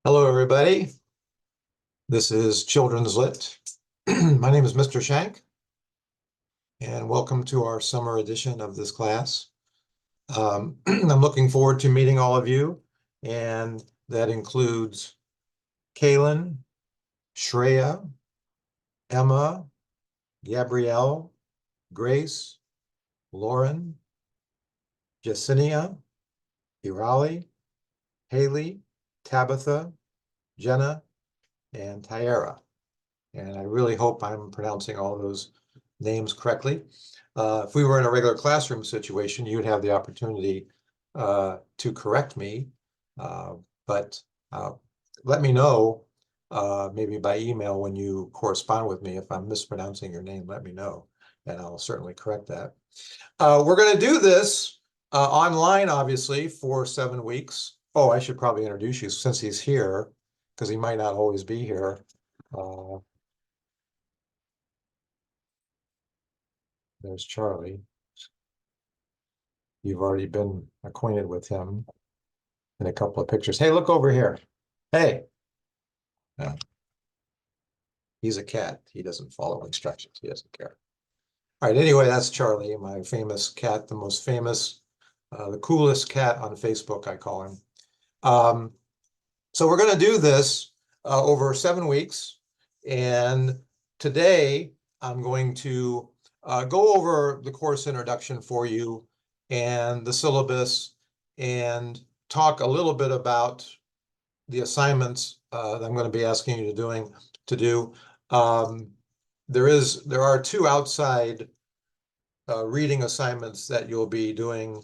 Hello, everybody. This is Children's Lit. My name is Mr. Shank, and welcome to our summer edition of this class. I'm looking forward to meeting all of you, and that includes Kaylin, Shreya, Emma, Gabrielle, Grace, Lauren, Jacinia, Irali, Haley, Tabitha, Jenna, and Tyara. And I really hope I'm pronouncing all those names correctly. If we were in a regular classroom situation, you'd have the opportunity to correct me, but let me know maybe by email when you correspond with me. If I'm mispronouncing your name, let me know, and I'll certainly correct that. We're going to do this online, obviously, for 7 weeks. Oh, I should probably introduce you since he's here, because he might not always be here. There's Charlie. You've already been acquainted with him in a couple of pictures. Hey, look over here. Hey. Yeah. He's a cat. He doesn't follow instructions. He doesn't care. All right, anyway, that's Charlie, my famous cat, the most famous, the coolest cat on Facebook, I call him. So we're going to do this over 7 weeks. And today I'm going to go over the course introduction for you and the syllabus and talk a little bit about the assignments that I'm going to be asking you to do. There are 2 outside reading assignments that you'll be doing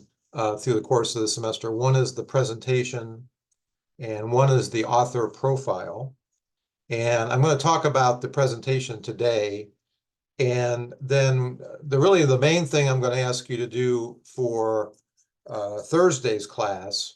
through the course of the semester. One is the presentation, and one is the author profile. And I'm going to talk about the presentation today. And then really the main thing I'm going to ask you to do for Thursday's class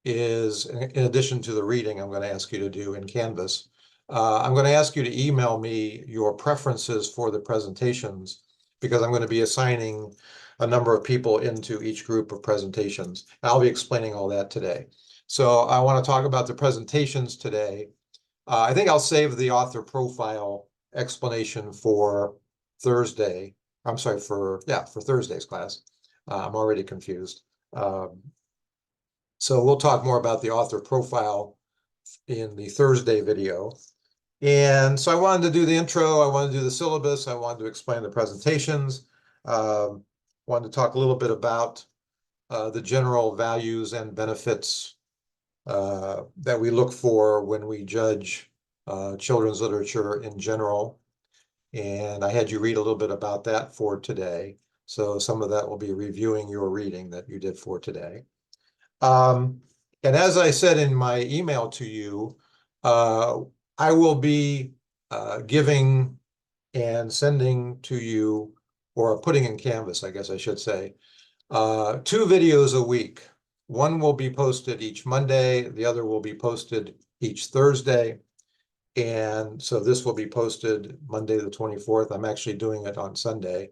is, in addition to the reading I'm going to ask you to do in Canvas, I'm going to ask you to email me your preferences for the presentations, because I'm going to be assigning a number of people into each group of presentations. I'll be explaining all that today. So I want to talk about the presentations today. I think I'll save the author profile explanation for Thursday. I'm sorry, for Thursday's class. I'm already confused. So we'll talk more about the author profile in the Thursday video. And so I wanted to do the intro, I wanted to do the syllabus, I wanted to explain the presentations, wanted to talk a little bit about the general values and benefits that we look for when we judge children's literature in general. And I had you read a little bit about that for today. So some of that will be reviewing your reading that you did for today. And as I said in my email to you, I will be giving and sending to you, or putting in Canvas, I guess I should say, 2 videos a week. One will be posted each Monday, the other will be posted each Thursday. And so this will be posted Monday the 24th. I'm actually doing it on Sunday,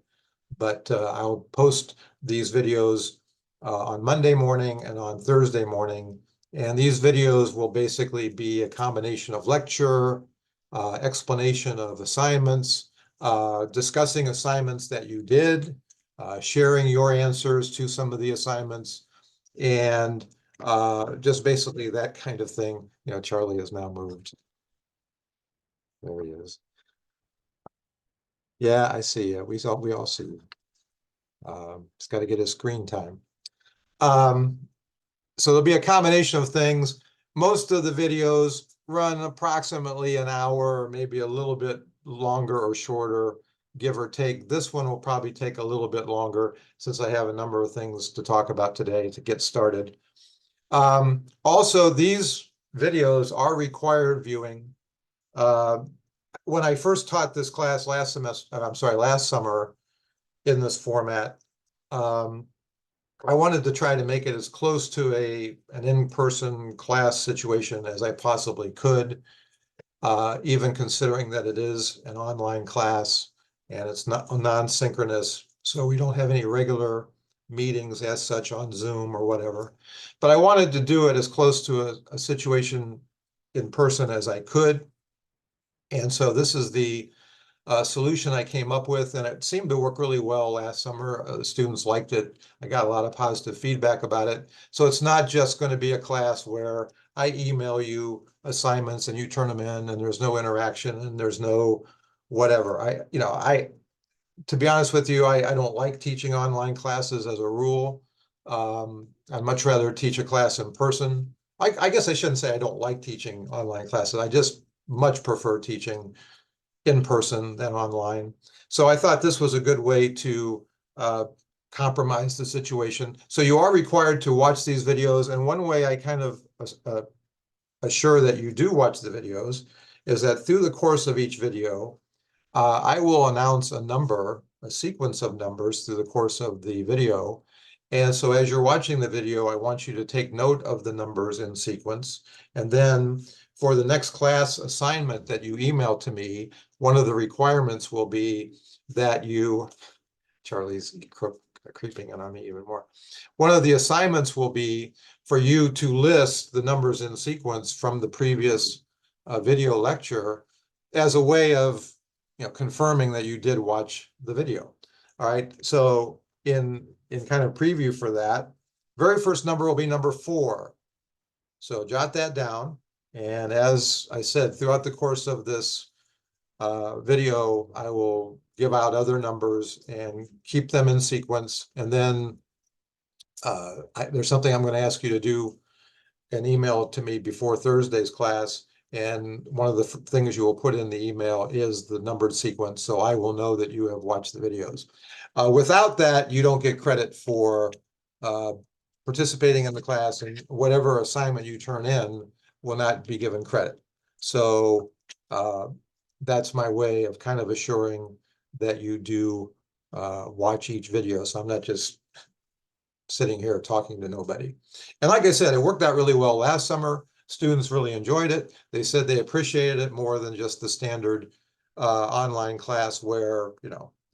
but I'll post these videos on Monday morning and on Thursday morning. And these videos will basically be a combination of lecture, explanation of assignments, discussing assignments that you did, sharing your answers to some of the assignments, and just basically that kind of thing. You know, Charlie has now moved. There he is. Yeah, I see you. We all see you. He's got to get his screen time. So there'll be a combination of things. Most of the videos run approximately an hour, or maybe a little bit longer or shorter, give or take. This one will probably take a little bit longer, since I have a number of things to talk about today to get started. Also, these videos are required viewing. When I first taught this class last summer in this format, I wanted to try to make it as close to an in-person class situation as I possibly could, even considering that it is an online class and it's not non-synchronous, so we don't have any regular meetings as such on Zoom or whatever. But I wanted to do it as close to a situation in person as I could. And so this is the solution I came up with, and it seemed to work really well last summer. The students liked it. I got a lot of positive feedback about it. So it's not just going to be a class where I email you assignments and you turn them in and there's no interaction and there's no whatever. To be honest with you, I don't like teaching online classes as a rule. I'd much rather teach a class in person. I guess I shouldn't say I don't like teaching online classes. I just much prefer teaching in person than online. So I thought this was a good way to compromise the situation. So you are required to watch these videos. And one way I kind of assure that you do watch the videos is that through the course of each video, I will announce a sequence of numbers through the course of the video. And so as you're watching the video, I want you to take note of the numbers in sequence. And then for the next class assignment that you email to me, one of the requirements will be that Charlie's creeping in on me even more. One of the assignments will be for you to list the numbers in sequence from the previous video lecture as a way of confirming that you did watch the video. All right, so in kind of preview for that, very first number will be number 4. So jot that down. And as I said, throughout the course of this video, I will give out other numbers and keep them in sequence. And then there's something I'm going to ask you to do, an email to me before Thursday's class. And one of the things you will put in the email is the numbered sequence, so I will know that you have watched the videos. Without that, you don't get credit for participating in the class, and whatever assignment you turn in will not be given credit. So that's my way of kind of assuring that you do watch each video. So I'm not just sitting here talking to nobody. And like I said, it worked out really well last summer. Students really enjoyed it. They said they appreciated it more than just the standard online class where,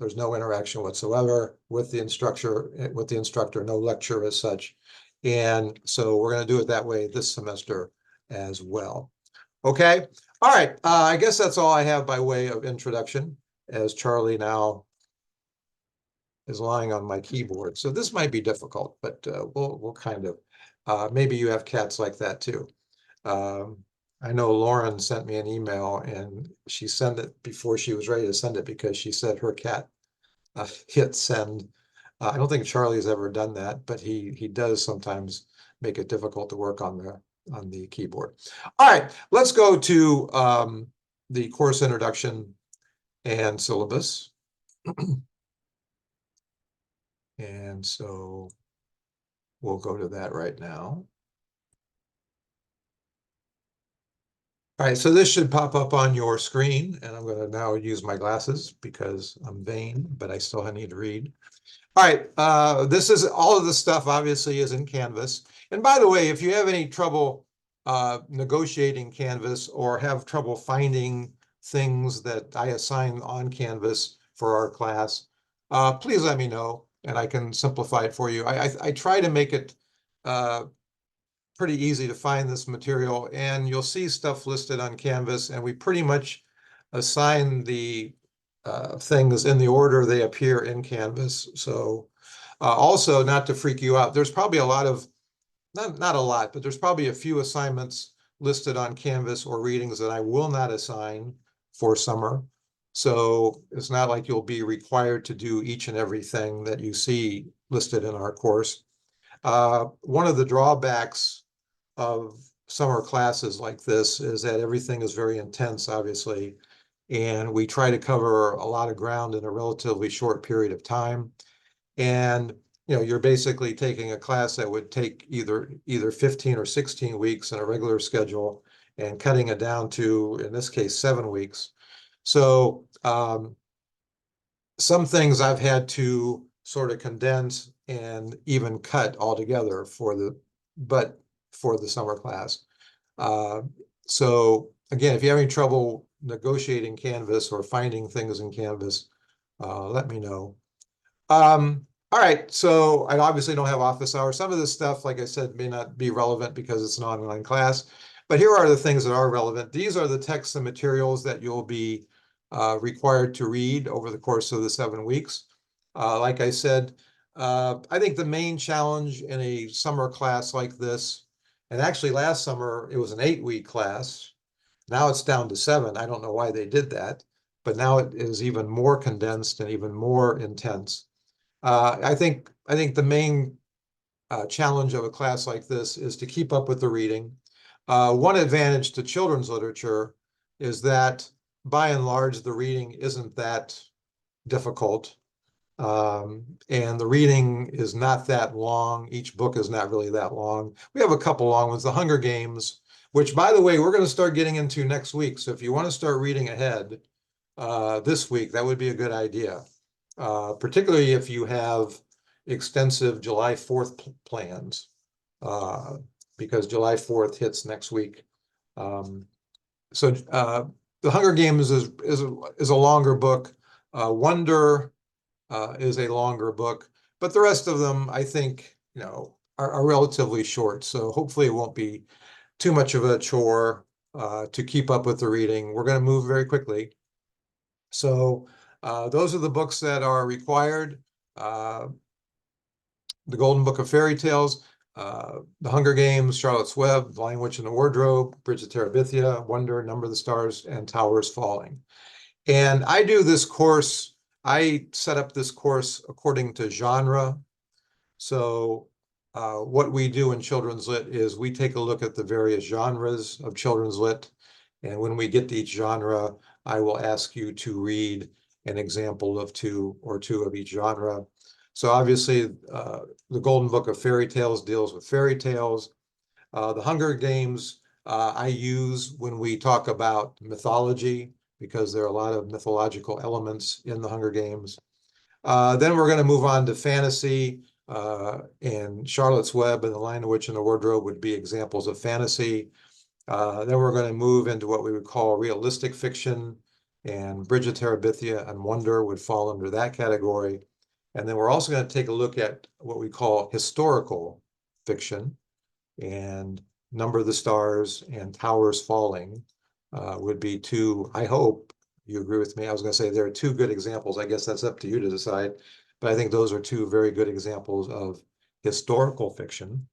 there's no interaction whatsoever with the instructor, no lecture as such. And so we're going to do it that way this semester as well. Okay. All right. I guess that's all I have by way of introduction, as Charlie now is lying on my keyboard. So this might be difficult, but we'll kind of, maybe you have cats like that too. I know Lauren sent me an email and she sent it before she was ready to send it because she said her cat hit send. I don't think Charlie's ever done that, but he does sometimes make it difficult to work on the keyboard. All right, let's go to the course introduction and syllabus. And so we'll go to that right now. All right, so this should pop up on your screen, and I'm going to now use my glasses because I'm vain, but I still need to read. All right, this is all of the stuff obviously is in Canvas. And by the way, if you have any trouble negotiating Canvas or have trouble finding things that I assign on Canvas for our class, please let me know and I can simplify it for you. I try to make it pretty easy to find this material, and you'll see stuff listed on Canvas, and we pretty much assign the things in the order they appear in Canvas. So also, not to freak you out, there's probably a lot of, not a lot, but there's probably a few assignments listed on Canvas or readings that I will not assign for summer. So it's not like you'll be required to do each and everything that you see listed in our course. One of the drawbacks of summer classes like this is that everything is very intense, obviously, and we try to cover a lot of ground in a relatively short period of time. And you're basically taking a class that would take either 15 or 16 weeks in a regular schedule and cutting it down to, in this case, 7 weeks. So some things I've had to sort of condense and even cut altogether for the summer class. So again, if you have any trouble negotiating Canvas or finding things in Canvas, let me know. All right, so I obviously don't have office hours. Some of this stuff, like I said, may not be relevant because it's an online class. But here are the things that are relevant. These are the texts and materials that you'll be required to read over the course of the 7 weeks. Like I said, I think the main challenge in a summer class like this, and actually last summer it was an 8-week class. Now it's down to 7. I don't know why they did that, but now it is even more condensed and even more intense. I think the main challenge of a class like this is to keep up with the reading. One advantage to children's literature is that by and large, the reading isn't that difficult. And the reading is not that long. Each book is not really that long. We have a couple long ones, The Hunger Games, which, by the way, we're going to start getting into next week. So if you want to start reading ahead this week, that would be a good idea, particularly if you have extensive July 4th plans, because July 4th hits next week. So The Hunger Games is a longer book. Wonder is a longer book, but the rest of them, I think, are relatively short. So hopefully it won't be too much of a chore to keep up with the reading. We're going to move very quickly. So those are the books that are required. The Golden Book of Fairy Tales, The Hunger Games, Charlotte's Web, The Lion, Witch, and the Wardrobe, Bridge of Terabithia, Wonder, Number of the Stars, and Towers Falling. And I set up this course according to genre. So what we do in Children's Lit is we take a look at the various genres of Children's Lit. And when we get to each genre, I will ask you to read an example of two of each genre. So obviously, the Golden Book of Fairy Tales deals with fairy tales. The Hunger Games I use when we talk about mythology, because there are a lot of mythological elements in the Hunger Games. Then we're going to move on to fantasy, and Charlotte's Web and The Lion, the Witch, and the Wardrobe would be examples of fantasy. Then we're going to move into what we would call realistic fiction, and Bridge of Terabithia and Wonder would fall under that category. And then we're also going to take a look at what we call historical fiction, and Number of the Stars and Towers Falling would be two. I hope you agree with me. I was going to say there are two good examples. I guess that's up to you to decide. But I think those are two very good examples of historical fiction.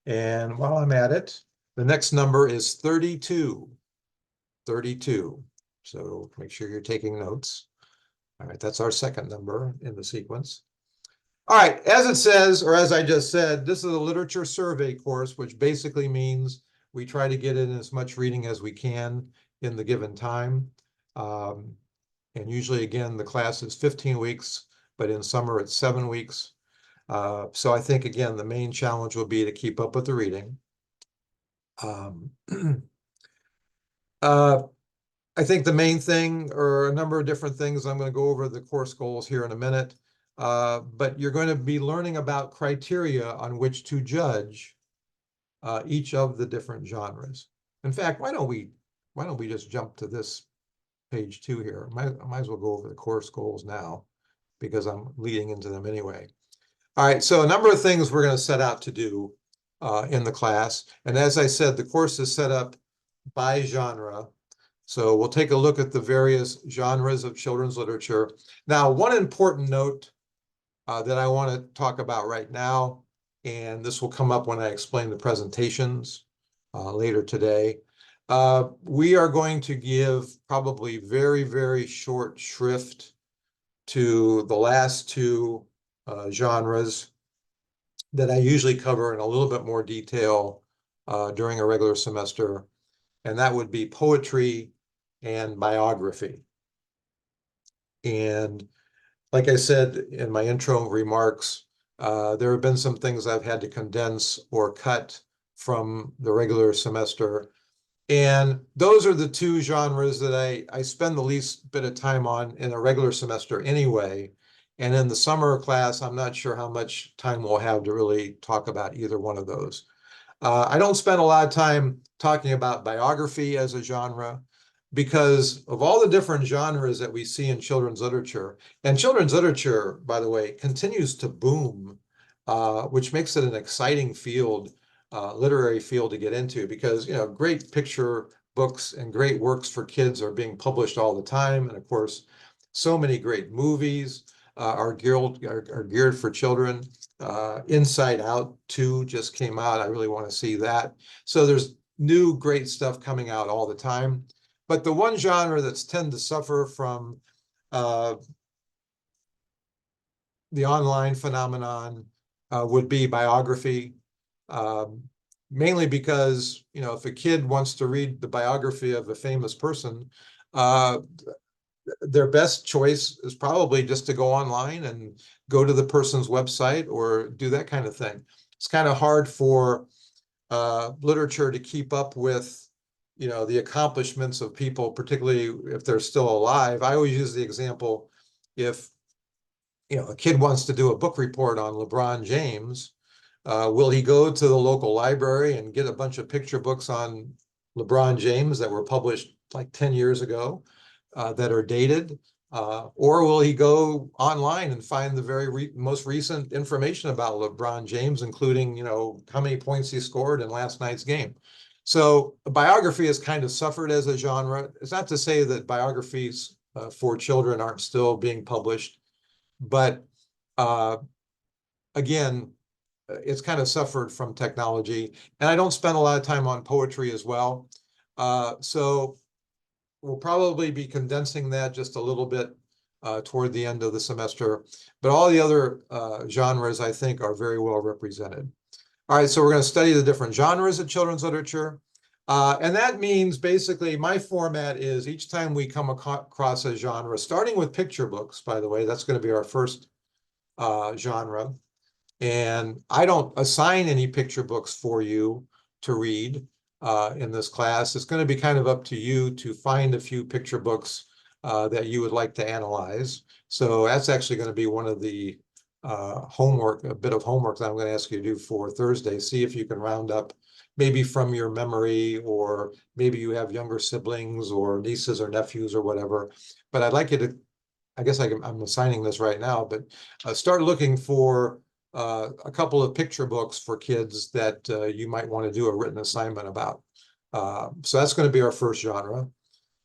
And while I'm at it, the next number is 32. 32. So make sure you're taking notes. All right, that's our second number in the sequence. All right, as it says, or as I just said, this is a literature survey course, which basically means we try to get in as much reading as we can in the given time. And usually, again, the class is 15 weeks, but in summer it's 7 weeks. So I think, again, the main challenge will be to keep up with the reading. I think the main thing, or a number of different things, I'm going to go over the course goals here in a minute. But you're going to be learning about criteria on which to judge each of the different genres. In fact, why don't we just jump to this page 2 here? I might as well go over the course goals now, because I'm leading into them anyway. All right, so a number of things we're going to set out to do in the class. And as I said, the course is set up by genre. So we'll take a look at the various genres of children's literature. Now, one important note that I want to talk about right now, and this will come up when I explain the presentations later today. We are going to give probably very, very short shrift to the last two genres that I usually cover in a little bit more detail during a regular semester, and that would be poetry and biography. And like I said in my intro remarks, there have been some things I've had to condense or cut from the regular semester. And those are the two genres that I spend the least bit of time on in a regular semester anyway. And in the summer class, I'm not sure how much time we'll have to really talk about either one of those. I don't spend a lot of time talking about biography as a genre, because of all the different genres that we see in children's literature. And children's literature, by the way, continues to boom, which makes it an exciting field. literary field to get into, because, great picture books and great works for kids are being published all the time. And of course, so many great movies are geared for children. Inside Out 2 just came out. I really want to see that. So there's new great stuff coming out all the time. But the one genre that's tend to suffer from the online phenomenon would be biography. Mainly because, if a kid wants to read the biography of a famous person, their best choice is probably just to go online and go to the person's website or do that kind of thing. It's kind of hard for literature to keep up with, the accomplishments of people, particularly if they're still alive. I always use the example, if, a kid wants to do a book report on LeBron James, will he go to the local library and get a bunch of picture books on LeBron James that were published like 10 years ago that are dated? Or will he go online and find the very most recent information about LeBron James, including, how many points he scored in last night's game? So biography has kind of suffered as a genre. It's not to say that biographies for children aren't still being published, but again, it's kind of suffered from technology. And I don't spend a lot of time on poetry as well. So we'll probably be condensing that just a little bit toward the end of the semester. But all the other genres, I think, are very well represented. All right, so we're going to study the different genres of children's literature. And that means basically my format is each time we come across a genre, starting with picture books, by the way, that's going to be our first genre. And I don't assign any picture books for you to read in this class. It's going to be kind of up to you to find a few picture books that you would like to analyze. So that's actually going to be one of the homework, a bit of homework that I'm going to ask you to do for Thursday. See if you can round up maybe from your memory, or maybe you have younger siblings or nieces or nephews or whatever. But I'd like you to, I guess I'm assigning this right now, but start looking for a couple of picture books for kids that you might want to do a written assignment about. So that's going to be our first genre.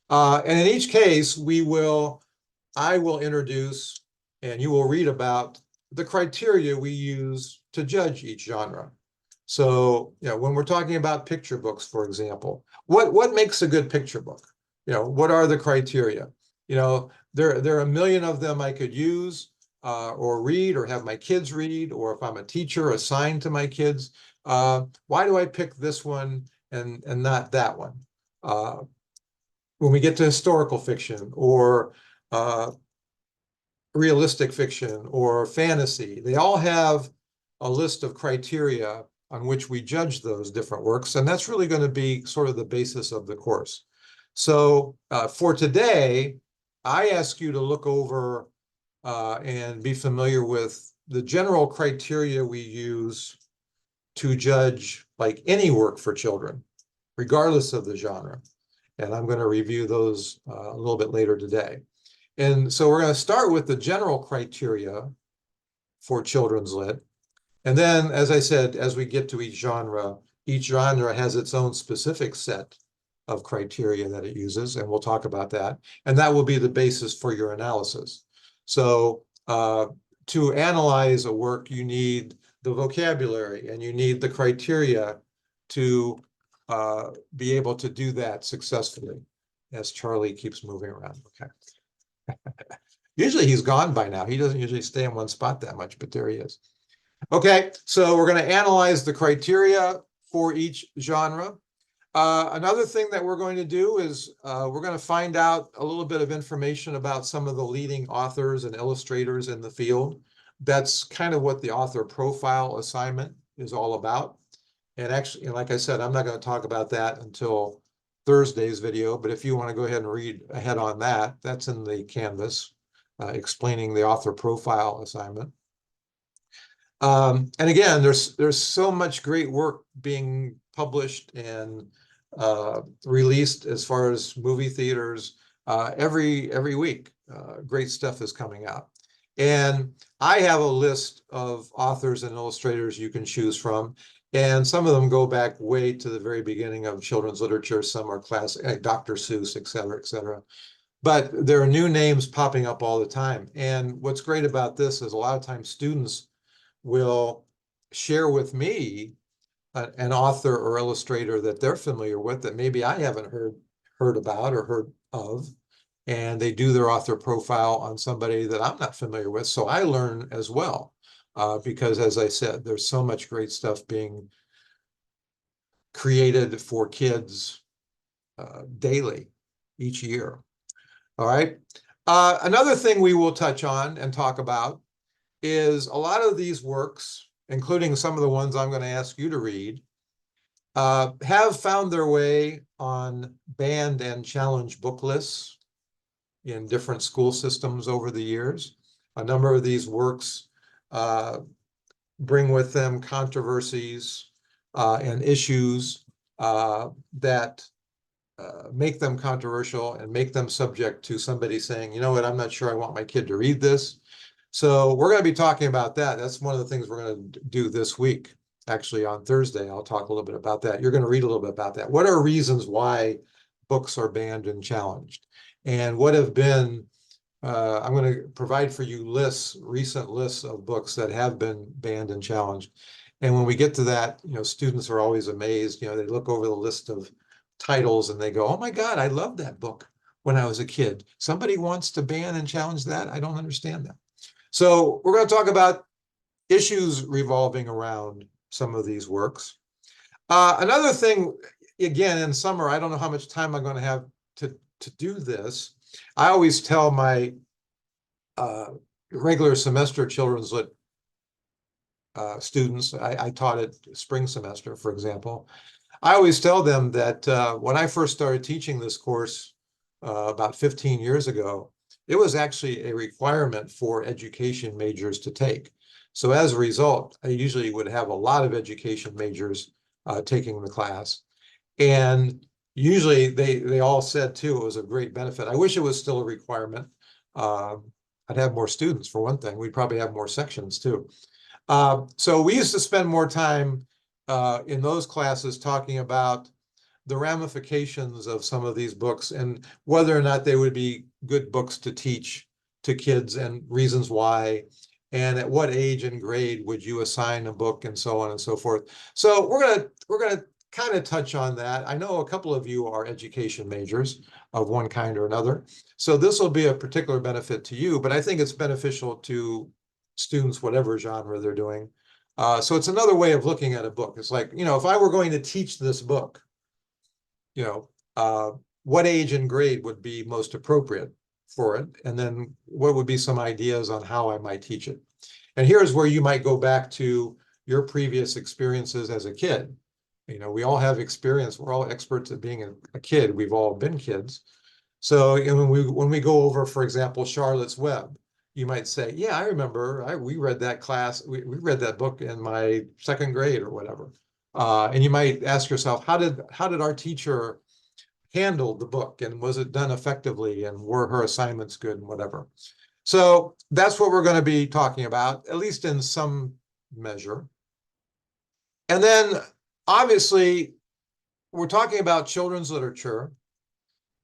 And in each case, I will introduce and you will read about the criteria we use to judge each genre. So, when we're talking about picture books, for example, what makes a good picture book? What are the criteria? There are a million of them I could use or read or have my kids read, or if I'm a teacher, assign to my kids. Why do I pick this one and not that one? When we get to historical fiction or realistic fiction or fantasy, they all have a list of criteria on which we judge those different works, and that's really going to be sort of the basis of the course. So for today, I ask you to look over and be familiar with the general criteria we use to judge like any work for children, regardless of the genre. And I'm going to review those a little bit later today. And so we're going to start with the general criteria for children's lit. And then, as I said, as we get to each genre has its own specific set of criteria that it uses, and we'll talk about that. And that will be the basis for your analysis. So to analyze a work, you need the vocabulary and you need the criteria to be able to do that successfully, as Charlie keeps moving around. Okay. Usually he's gone by now. He doesn't usually stay in one spot that much, but there he is. Okay, so we're going to analyze the criteria for each genre. Another thing that we're going to do is we're going to find out a little bit of information about some of the leading authors and illustrators in the field. That's kind of what the author profile assignment is all about. And actually, like I said, I'm not going to talk about that until Thursday's video, but if you want to go ahead and read ahead on that, that's in the Canvas explaining the author profile assignment. And again, there's so much great work being published and released as far as movie theaters every week. Great stuff is coming out. And I have a list of authors and illustrators you can choose from. And some of them go back way to the very beginning of children's literature. Some are classic, like Dr. Seuss, et cetera, et cetera. But there are new names popping up all the time. And what's great about this is a lot of times students will share with me an author or illustrator that they're familiar with that maybe I haven't heard about or heard of. And they do their author profile on somebody that I'm not familiar with. So I learn as well. Because as I said, there's so much great stuff being created for kids daily, each year. All right. Another thing we will touch on and talk about is a lot of these works, including some of the ones I'm going to ask you to read, have found their way on banned and challenged book lists in different school systems over the years. A number of these works bring with them controversies and issues that make them controversial and make them subject to somebody saying, you know what, I'm not sure I want my kid to read this. So we're going to be talking about that. That's one of the things we're going to do this week. Actually, on Thursday, I'll talk a little bit about that. You're going to read a little bit about that. What are reasons why books are banned and challenged? And what have been, I'm going to provide for you recent lists of books that have been banned and challenged. And when we get to that, students are always amazed. They look over the list of titles and they go, oh my God, I loved that book when I was a kid. Somebody wants to ban and challenge that? I don't understand that. So we're going to talk about issues revolving around some of these works. Another thing, again, in summer, I don't know how much time I'm going to have to do this. I always tell my regular semester children's lit students, I taught it spring semester, for example. I always tell them that when I first started teaching this course about 15 years ago, it was actually a requirement for education majors to take. So as a result, I usually would have a lot of education majors taking the class. And usually they all said too, it was a great benefit. I wish it was still a requirement. I'd have more students for one thing. We'd probably have more sections too. So we used to spend more time in those classes talking about the ramifications of some of these books and whether or not they would be good books to teach to kids and reasons why, and at what age and grade would you assign a book and so on and so forth. So we're gonna kind of touch on that. I know a couple of you are education majors of one kind or another, so this will be a particular benefit to you, but I think it's beneficial to students, whatever genre they're doing. So it's another way of looking at a book. It's like, if I were going to teach this book, what age and grade would be most appropriate for it? And then what would be some ideas on how I might teach it? And here's where you might go back to your previous experiences as a kid. We all have experience. We're all experts at being a kid. We've all been kids. So when we go over, for example, Charlotte's Web, you might say, yeah, I remember we read that class. We read that book in my second grade or whatever. And you might ask yourself, how did our teacher handle the book, and was it done effectively, and were her assignments good and whatever? So that's what we're going to be talking about, at least in some measure. And then obviously we're talking about children's literature.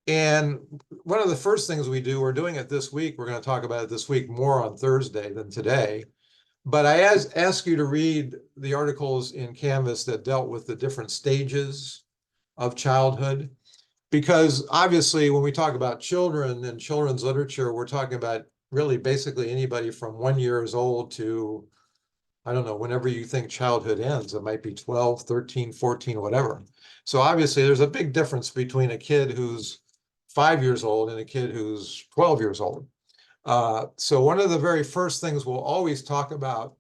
And one of the first things we do, we're doing it this week, we're going to talk about it this week more on Thursday than today. But I ask you to read the articles in Canvas that dealt with the different stages of childhood. Because obviously, when we talk about children and children's literature, we're talking about really basically anybody from 1 year old to, I don't know, whenever you think childhood ends. It might be 12, 13, 14, whatever. So obviously, there's a big difference between a kid who's 5 years old and a kid who's 12 years old. So one of the very first things we'll always talk about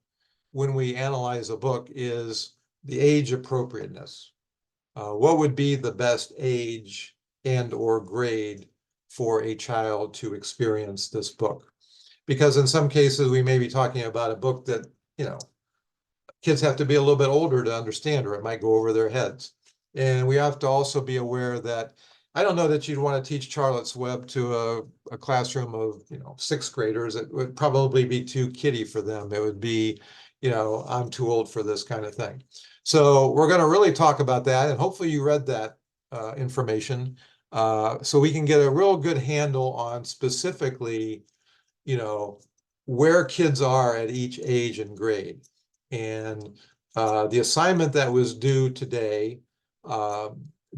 when we analyze a book is the age appropriateness. What would be the best age and or grade for a child to experience this book? Because in some cases, we may be talking about a book that, kids have to be a little bit older to understand, or it might go over their heads. And we have to also be aware that I don't know that you'd want to teach Charlotte's Web to a classroom of, sixth graders. It would probably be too kiddie for them. It would be, I'm too old for this kind of thing. So we're going to really talk about that, and hopefully you read that information so we can get a real good handle on specifically, where kids are at each age and grade. And the assignment that was due today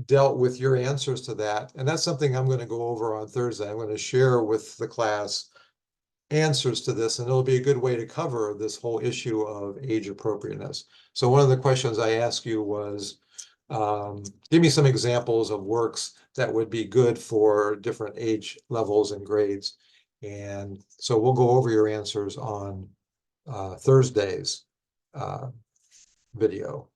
dealt with your answers to that. And that's something I'm going to go over on Thursday. I'm going to share with the class answers to this, and it'll be a good way to cover this whole issue of age appropriateness. So one of the questions I asked you was, give me some examples of works that would be good for different age levels and grades. And so we'll go over your answers on Thursday's video.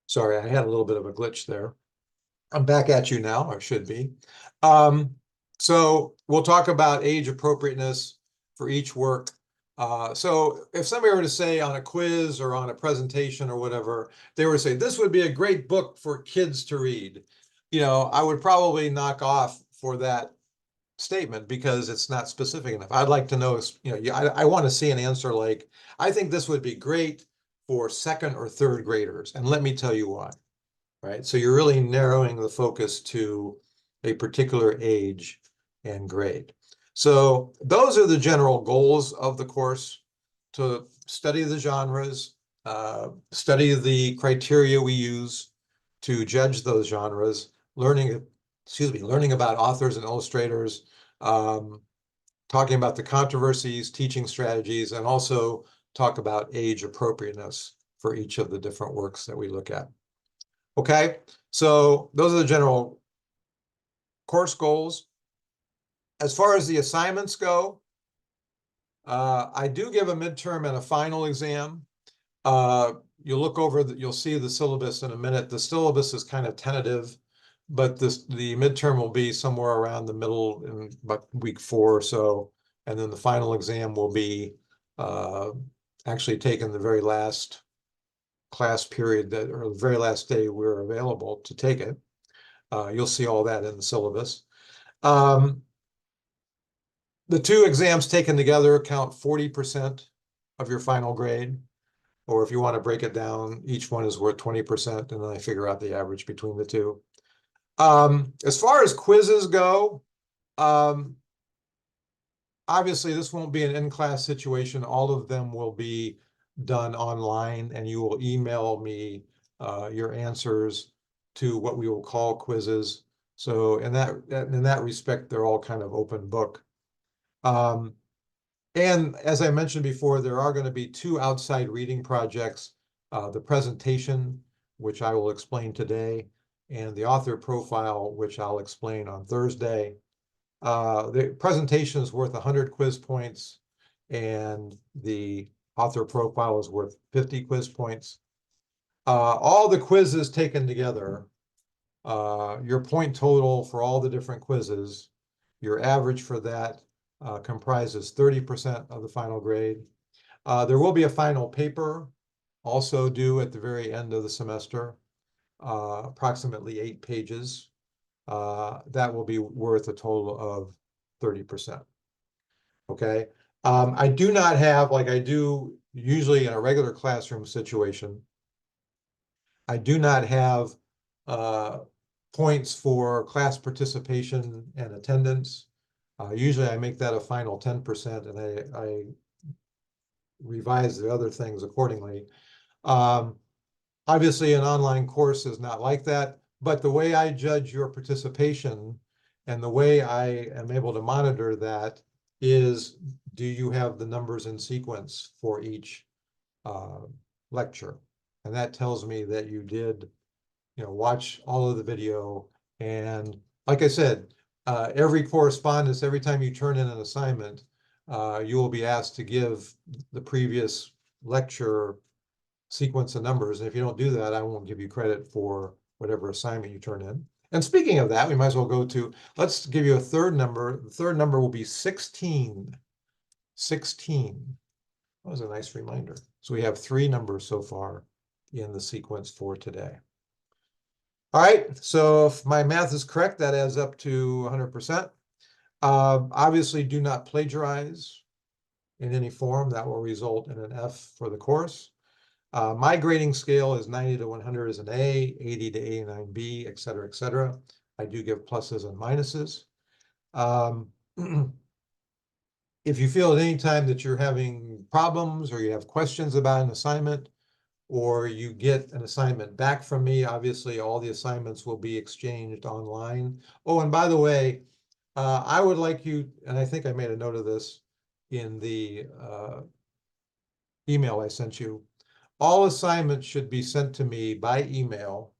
Sorry, I had a little bit of a glitch there. I'm back at you now, or should be. So we'll talk about age appropriateness for each work. So if somebody were to say on a quiz or on a presentation or whatever, they were to say, this would be a great book for kids to read. I would probably knock off for that statement because it's not specific enough. I'd like to know, I want to see an answer like, I think this would be great for second or third graders. And let me tell you why. Right? So you're really narrowing the focus to a particular age and grade. So those are the general goals of the course: to study the genres, study the criteria we use to judge those genres, learning about authors and illustrators, talking about the controversies, teaching strategies, and also talk about age appropriateness for each of the different works that we look at. Okay, so those are the general course goals. As far as the assignments go, I do give a midterm and a final exam. You'll see the syllabus in a minute. The syllabus is kind of tentative, but the midterm will be somewhere around the middle in about week 4 or so. And then the final exam will be actually taken the very last class period or the very last day we're available to take it. You'll see all that in the syllabus. The 2 exams taken together count 40% of your final grade, or if you want to break it down, each one is worth 20%, and then I figure out the average between the 2. As far as quizzes go, obviously this won't be an in-class situation. All of them will be done online, and you will email me your answers to what we will call quizzes. So in that respect, they're all kind of open book. And as I mentioned before, there are going to be 2 outside reading projects, the presentation, which I will explain today, and the author profile, which I'll explain on Thursday. The presentation is worth 100 quiz points, and the author profile is worth 50 quiz points. All the quizzes taken together, your point total for all the different quizzes, your average for that comprises 30% of the final grade. There will be a final paper also due at the very end of the semester, approximately 8 pages. That will be worth a total of 30%. Okay. I do not have, like I do usually in a regular classroom situation, I do not have points for class participation and attendance. Usually I make that a final 10%, and I revise the other things accordingly. Obviously, an online course is not like that, but the way I judge your participation and the way I am able to monitor that is, do you have the numbers in sequence for each lecture? And that tells me that you did, watch all of the video. And like I said, every correspondence, every time you turn in an assignment, you will be asked to give the previous lecture sequence of numbers. And if you don't do that, I won't give you credit for whatever assignment you turn in. And speaking of that, we might as well go to, let's give you a third number. The third number will be 16. 16. That was a nice reminder. So we have 3 numbers so far in the sequence for today. All right, so if my math is correct, that adds up to 100%. Obviously, do not plagiarize in any form. That will result in an F for the course. My grading scale is 90 to 100 is an A, 80 to 89B, et cetera, et cetera. I do give pluses and minuses. Um, if you feel at any time that you're having problems or you have questions about an assignment, or you get an assignment back from me, obviously all the assignments will be exchanged online. Oh, and by the way, I would like you, and I think I made a note of this in the email I sent you. All assignments should be sent to me by email,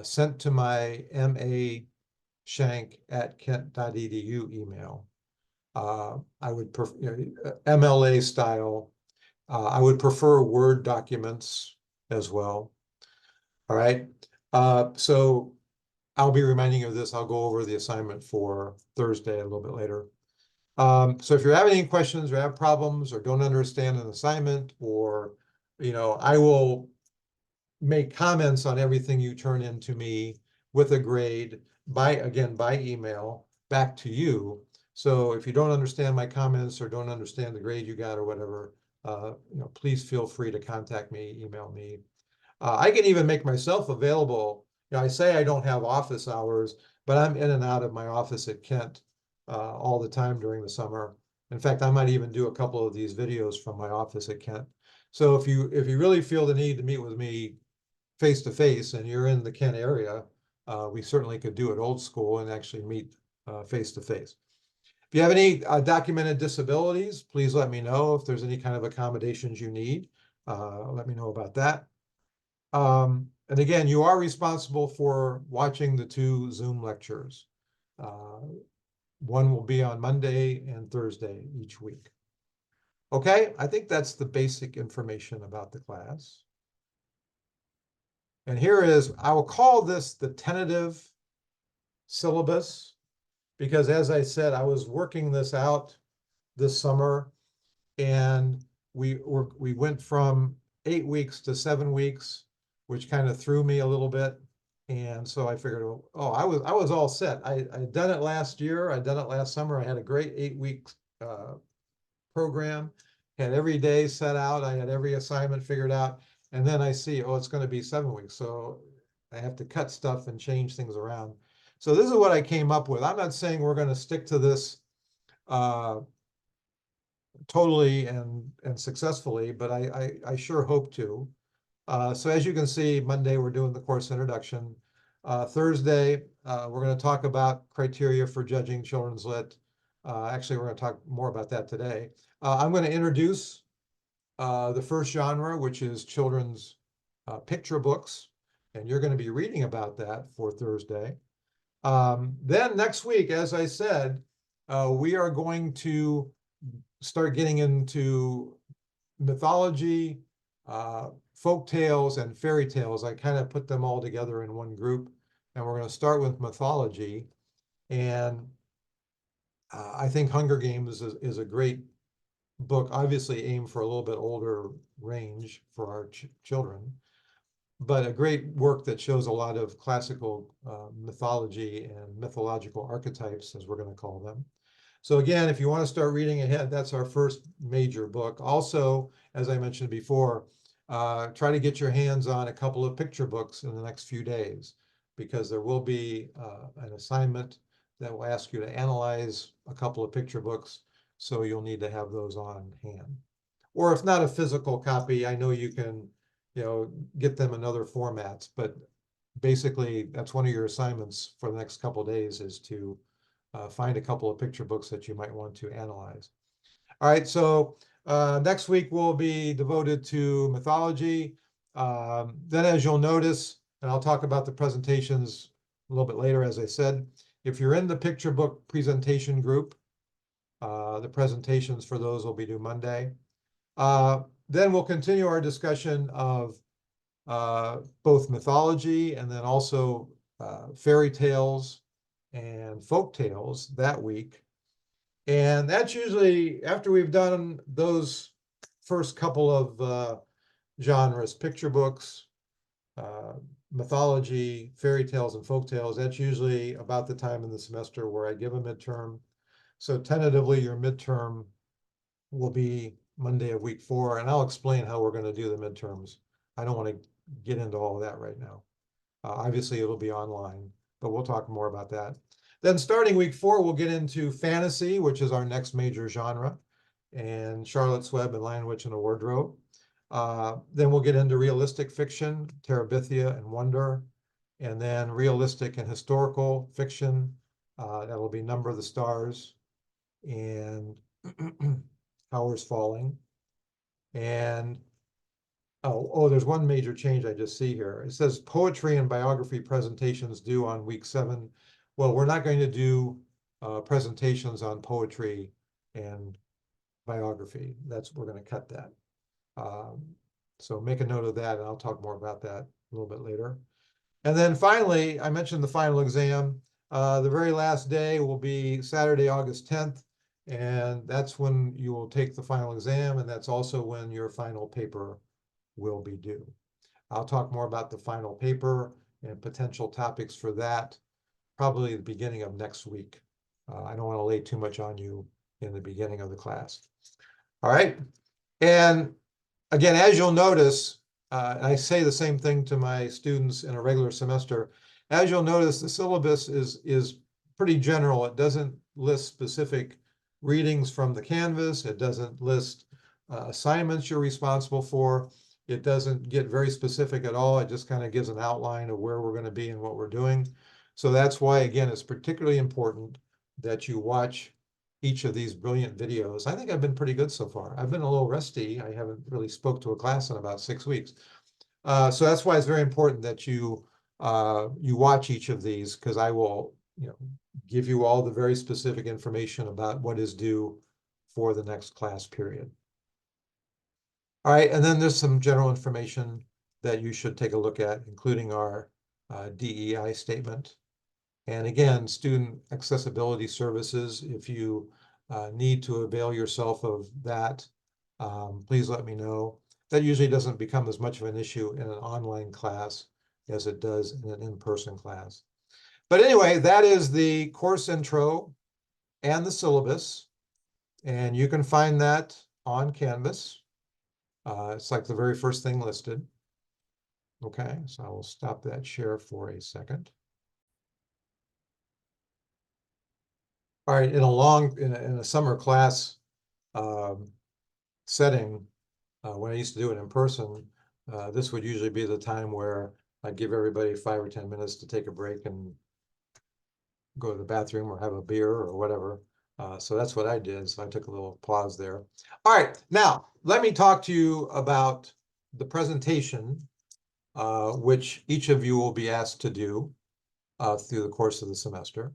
sent to my ma.shank@kent.edu email. I would prefer, MLA style. I would prefer Word documents as well. All right. So I'll be reminding you of this. I'll go over the assignment for Thursday a little bit later. So if you're having any questions or have problems or don't understand an assignment, or, I will make comments on everything you turn in to me with a grade by email back to you. So if you don't understand my comments or don't understand the grade you got or whatever, please feel free to contact me, email me. I can even make myself available. I say I don't have office hours, but I'm in and out of my office at Kent all the time during the summer. In fact, I might even do a couple of these videos from my office at Kent. So if you really feel the need to meet with me face to face and you're in the Kent area, we certainly could do it old school and actually meet face to face. If you have any documented disabilities, please let me know. If there's any kind of accommodations you need, let me know about that. And again, you are responsible for watching the 2 Zoom lectures. One will be on Monday and Thursday each week. Okay, I think that's the basic information about the class. And here is, I will call this the tentative syllabus, because as I said, I was working this out this summer, and we went from 8 weeks to 7 weeks, which kind of threw me a little bit. And so I figured, oh, I was all set. I'd done it last year. I'd done it last summer. I had a great 8-week program, had every day set out. I had every assignment figured out. And then I see, oh, it's going to be 7 weeks. So I have to cut stuff and change things around. So this is what I came up with. I'm not saying we're going to stick to this totally and successfully, but I sure hope to. So as you can see, Monday we're doing the course introduction. Thursday, we're going to talk about criteria for judging children's lit. Actually, we're going to talk more about that today. I'm going to introduce the first genre, which is children's picture books, and you're going to be reading about that for Thursday. Then next week, as I said, we are going to start getting into mythology, folk tales, and fairy tales. I kind of put them all together in one group, and we're going to start with mythology. And I think Hunger Games is a great book, obviously aimed for a little bit older range for our children, but a great work that shows a lot of classical mythology and mythological archetypes, as we're going to call them. So again, if you want to start reading ahead, that's our first major book. Also, as I mentioned before, try to get your hands on a couple of picture books in the next few days, because there will be an assignment that will ask you to analyze a couple of picture books. So you'll need to have those on hand. Or if not a physical copy, I know you can, get them in other formats, but basically that's one of your assignments for the next couple of days, is to find a couple of picture books that you might want to analyze. All right, so next week will be devoted to mythology. Then, as you'll notice, and I'll talk about the presentations a little bit later, as I said, if you're in the picture book presentation group, the presentations for those will be due Monday. Then we'll continue our discussion of both mythology and then also fairy tales and folk tales that week. And that's usually after we've done those first couple of genres, picture books, mythology, fairy tales, and folk tales, that's usually about the time in the semester where I give a midterm. So tentatively, your midterm will be Monday of week 4, and I'll explain how we're going to do the midterms. I don't want to get into all of that right now. Obviously, it'll be online, but we'll talk more about that. Then starting week 4, we'll get into fantasy, which is our next major genre, and Charlotte's Web and Lion, Witch, and a Wardrobe. Then we'll get into realistic fiction, Terabithia and Wonder, and then realistic and historical fiction. That'll be Number of the Stars and Hours Falling. And there's one major change I just see here. It says poetry and biography presentations due on week 7. Well, we're not going to do presentations on poetry and biography. We're going to cut that. So make a note of that, and I'll talk more about that a little bit later. And then finally, I mentioned the final exam. The very last day will be Saturday, August 10th, and that's when you will take the final exam, and that's also when your final paper will be due. I'll talk more about the final paper and potential topics for that probably the beginning of next week. I don't want to lay too much on you in the beginning of the class. All right. And again, as you'll notice, I say the same thing to my students in a regular semester. As you'll notice, the syllabus is pretty general. It doesn't list specific readings from the Canvas. It doesn't list assignments you're responsible for. It doesn't get very specific at all. It just kind of gives an outline of where we're going to be and what we're doing. So that's why, again, it's particularly important that you watch each of these brilliant videos. I think I've been pretty good so far. I've been a little rusty. I haven't really spoke to a class in about 6 weeks. So that's why it's very important that you watch each of these, because I will, give you all the very specific information about what is due for the next class period. All right, and then there's some general information that you should take a look at, including our DEI statement. And again, student accessibility services, if you need to avail yourself of that, please let me know. That usually doesn't become as much of an issue in an online class as it does in an in-person class. But anyway, that is the course intro and the syllabus. And you can find that on Canvas. It's like the very first thing listed. Okay, so I will stop that share for a second. All right, in a summer class setting, when I used to do it in person, this would usually be the time where I'd give everybody 5 or 10 minutes to take a break and go to the bathroom or have a beer or whatever. So that's what I did. So I took a little pause there. All right, now let me talk to you about the presentation, which each of you will be asked to do through the course of the semester.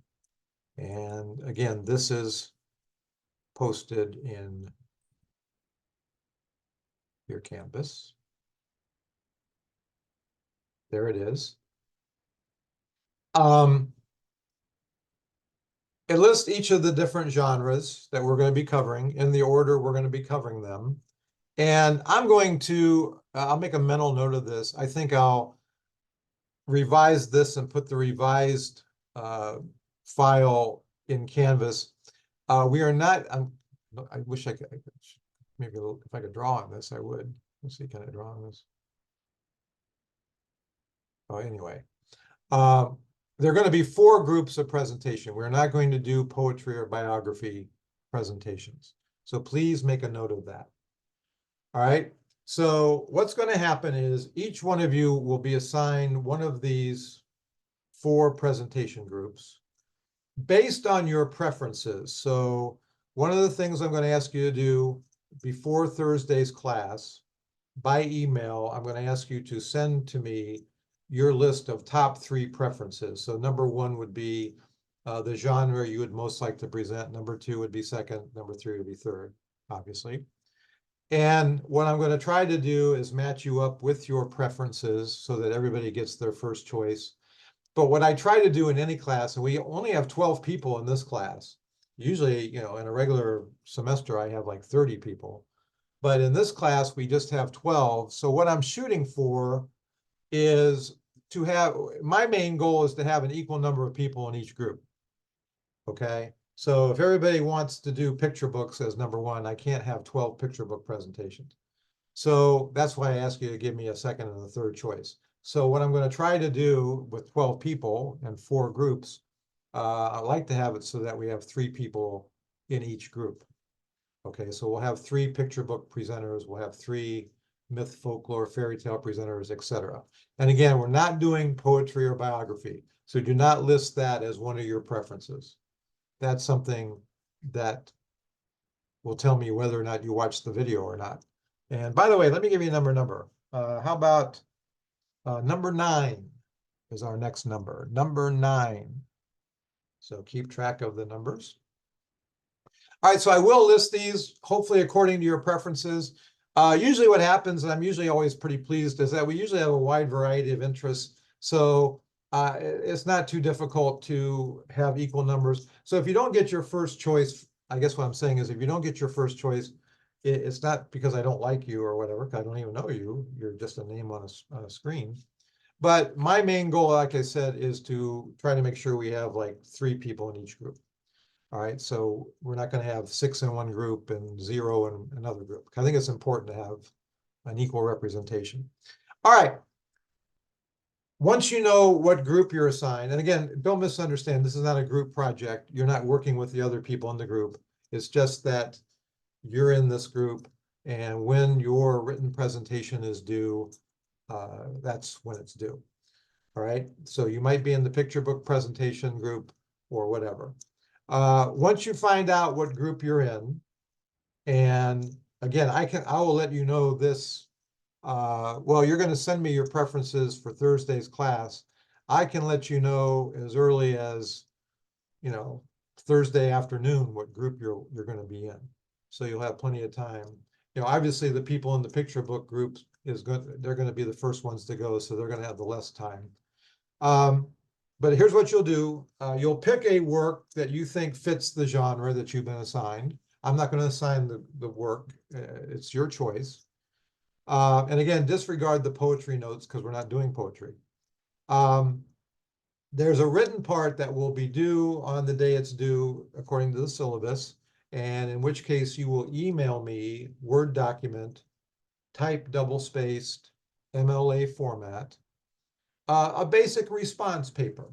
And again, this is posted in your Canvas. There it is. It lists each of the different genres that we're going to be covering in the order we're going to be covering them. And I'm going to, I'll make a mental note of this. I think I'll revise this and put the revised file in Canvas. We are not, I wish I could, maybe if I could draw on this, I would. Let's see, can I draw on this? Oh, anyway. There are going to be 4 groups of presentation. We're not going to do poetry or biography presentations. So please make a note of that. All right. So what's going to happen is each one of you will be assigned one of these 4 presentation groups based on your preferences. So one of the things I'm going to ask you to do before Thursday's class, by email, I'm going to ask you to send to me your list of top 3 preferences. So number 1 would be the genre you would most like to present. Number 2 would be second. Number 3 would be third, obviously. And what I'm going to try to do is match you up with your preferences so that everybody gets their first choice. But what I try to do in any class, and we only have 12 people in this class. Usually, in a regular semester, I have like 30 people. But in this class, we just have 12. So what I'm shooting for is to have, my main goal is to have an equal number of people in each group. Okay, so if everybody wants to do picture books as number one, I can't have 12 picture book presentations. So that's why I ask you to give me a second and a third choice. So what I'm going to try to do with 12 people and 4 groups, I like to have it so that we have 3 people in each group. Okay, so we'll have 3 picture book presenters, we'll have 3 myth, folklore, fairy tale presenters, etc. And again, we're not doing poetry or biography, so do not list that as one of your preferences. That's something that will tell me whether or not you watched the video or not. And by the way, let me give you a number. How about number 9 is our next number, number 9. So keep track of the numbers. All right, so I will list these, hopefully according to your preferences. Usually what happens, and I'm usually always pretty pleased, is that we usually have a wide variety of interests. So it's not too difficult to have equal numbers. So if you don't get your first choice, I guess what I'm saying is if you don't get your first choice, it's not because I don't like you or whatever, because I don't even know you. You're just a name on a screen. But my main goal, like I said, is to try to make sure we have like 3 people in each group. All right, so we're not going to have 6 in one group and 0 in another group. I think it's important to have an equal representation. All right. Once you know what group you're assigned, and again, don't misunderstand, this is not a group project. You're not working with the other people in the group. It's just that you're in this group, and when your written presentation is due, that's when it's due. All right, so you might be in the picture book presentation group or whatever. Once you find out what group you're in, and again, I will let you know this. Well, you're going to send me your preferences for Thursday's class. I can let you know as early as, Thursday afternoon what group you're going to be in. So you'll have plenty of time. Obviously the people in the picture book group they're going to be the first ones to go, so they're going to have the less time. But here's what you'll do. You'll pick a work that you think fits the genre that you've been assigned. I'm not going to assign the work. It's your choice. And again, disregard the poetry notes because we're not doing poetry. There's a written part that will be due on the day it's due according to the syllabus, and in which case you will email me Word document, type double-spaced, MLA format, a basic response paper.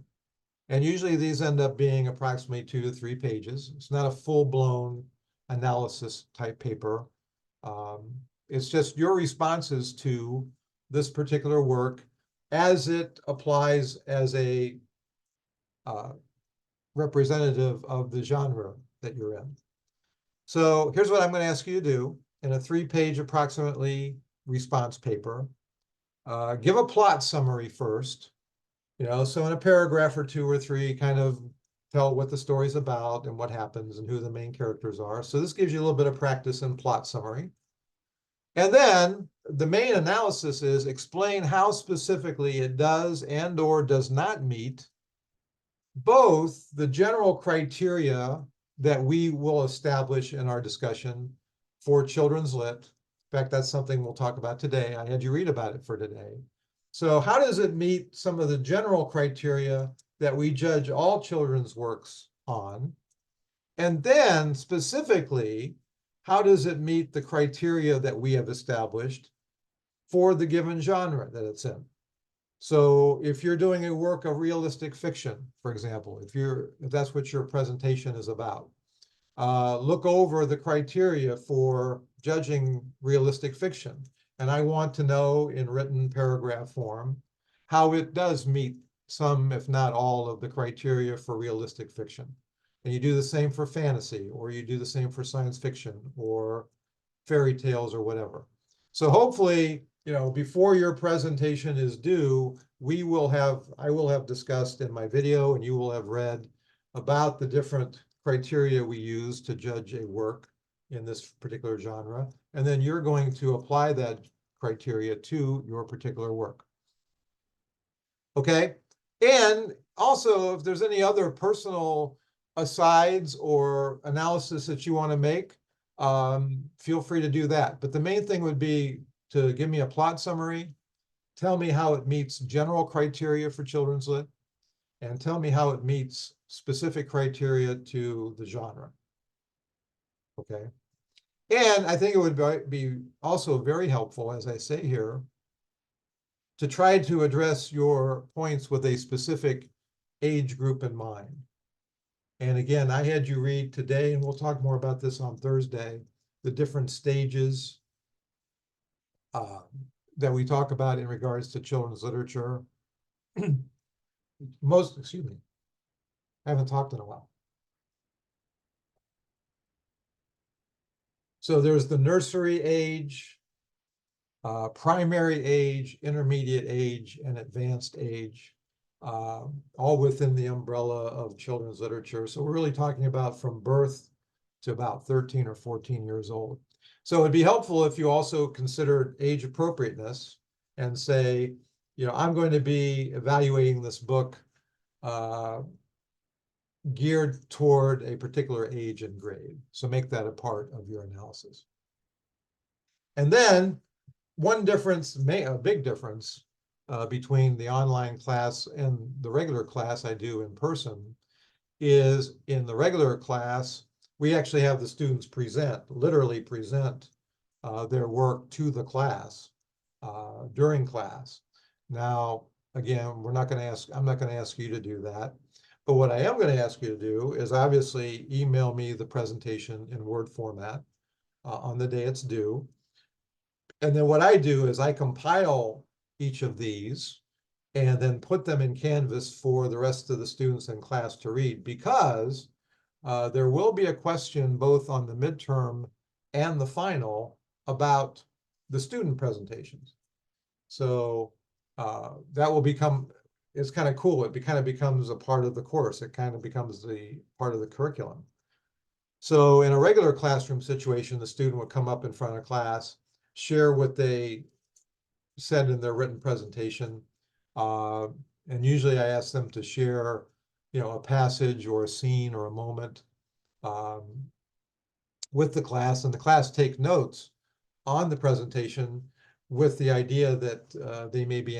And usually these end up being approximately 2 to 3 pages. It's not a full-blown analysis type paper. It's just your responses to this particular work as it applies as a representative of the genre that you're in. So here's what I'm going to ask you to do in a 3-page approximately response paper. Give a plot summary first. So in a paragraph or 2 or 3, kind of tell what the story's about and what happens and who the main characters are. So this gives you a little bit of practice in plot summary. And then the main analysis is explain how specifically it does and or does not meet both the general criteria that we will establish in our discussion for children's lit. In fact, that's something we'll talk about today. I had you read about it for today. So how does it meet some of the general criteria that we judge all children's works on? And then specifically, how does it meet the criteria that we have established for the given genre that it's in? So if you're doing a work of realistic fiction, for example, if that's what your presentation is about, look over the criteria for judging realistic fiction. And I want to know in written paragraph form how it does meet some, if not all, of the criteria for realistic fiction. And you do the same for fantasy, or you do the same for science fiction or fairy tales or whatever. So hopefully, before your presentation is due, I will have discussed in my video, and you will have read about the different criteria we use to judge a work in this particular genre. And then you're going to apply that criteria to your particular work. Okay. And also, if there's any other personal asides or analysis that you want to make, feel free to do that. But the main thing would be to give me a plot summary, tell me how it meets general criteria for children's lit, and tell me how it meets specific criteria to the genre. Okay. And I think it would be also very helpful, as I say here, to try to address your points with a specific age group in mind. And again, I had you read today, and we'll talk more about this on Thursday, the different stages that we talk about in regards to children's literature. Excuse me, I haven't talked in a while. So there's the nursery age, primary age, intermediate age, and advanced age, all within the umbrella of children's literature. So we're really talking about from birth to about 13 or 14 years old. So it'd be helpful if you also considered age appropriateness and say, I'm going to be evaluating this book geared toward a particular age and grade. So make that a part of your analysis. And then one difference, a big difference between the online class and the regular class I do in person is in the regular class, we actually have the students literally present their work to the class during class. Now, again, I'm not going to ask you to do that. But what I am going to ask you to do is obviously email me the presentation in Word format on the day it's due. And then what I do is I compile each of these and then put them in Canvas for the rest of the students in class to read, because there will be a question both on the midterm and the final about the student presentations. So that will it's kind of cool. It kind of becomes a part of the course. It kind of becomes the part of the curriculum. So in a regular classroom situation, the student would come up in front of class, share what they said in their written presentation. And usually I ask them to share, a passage or a scene or a moment with the class, and the class take notes on the presentation with the idea that they may be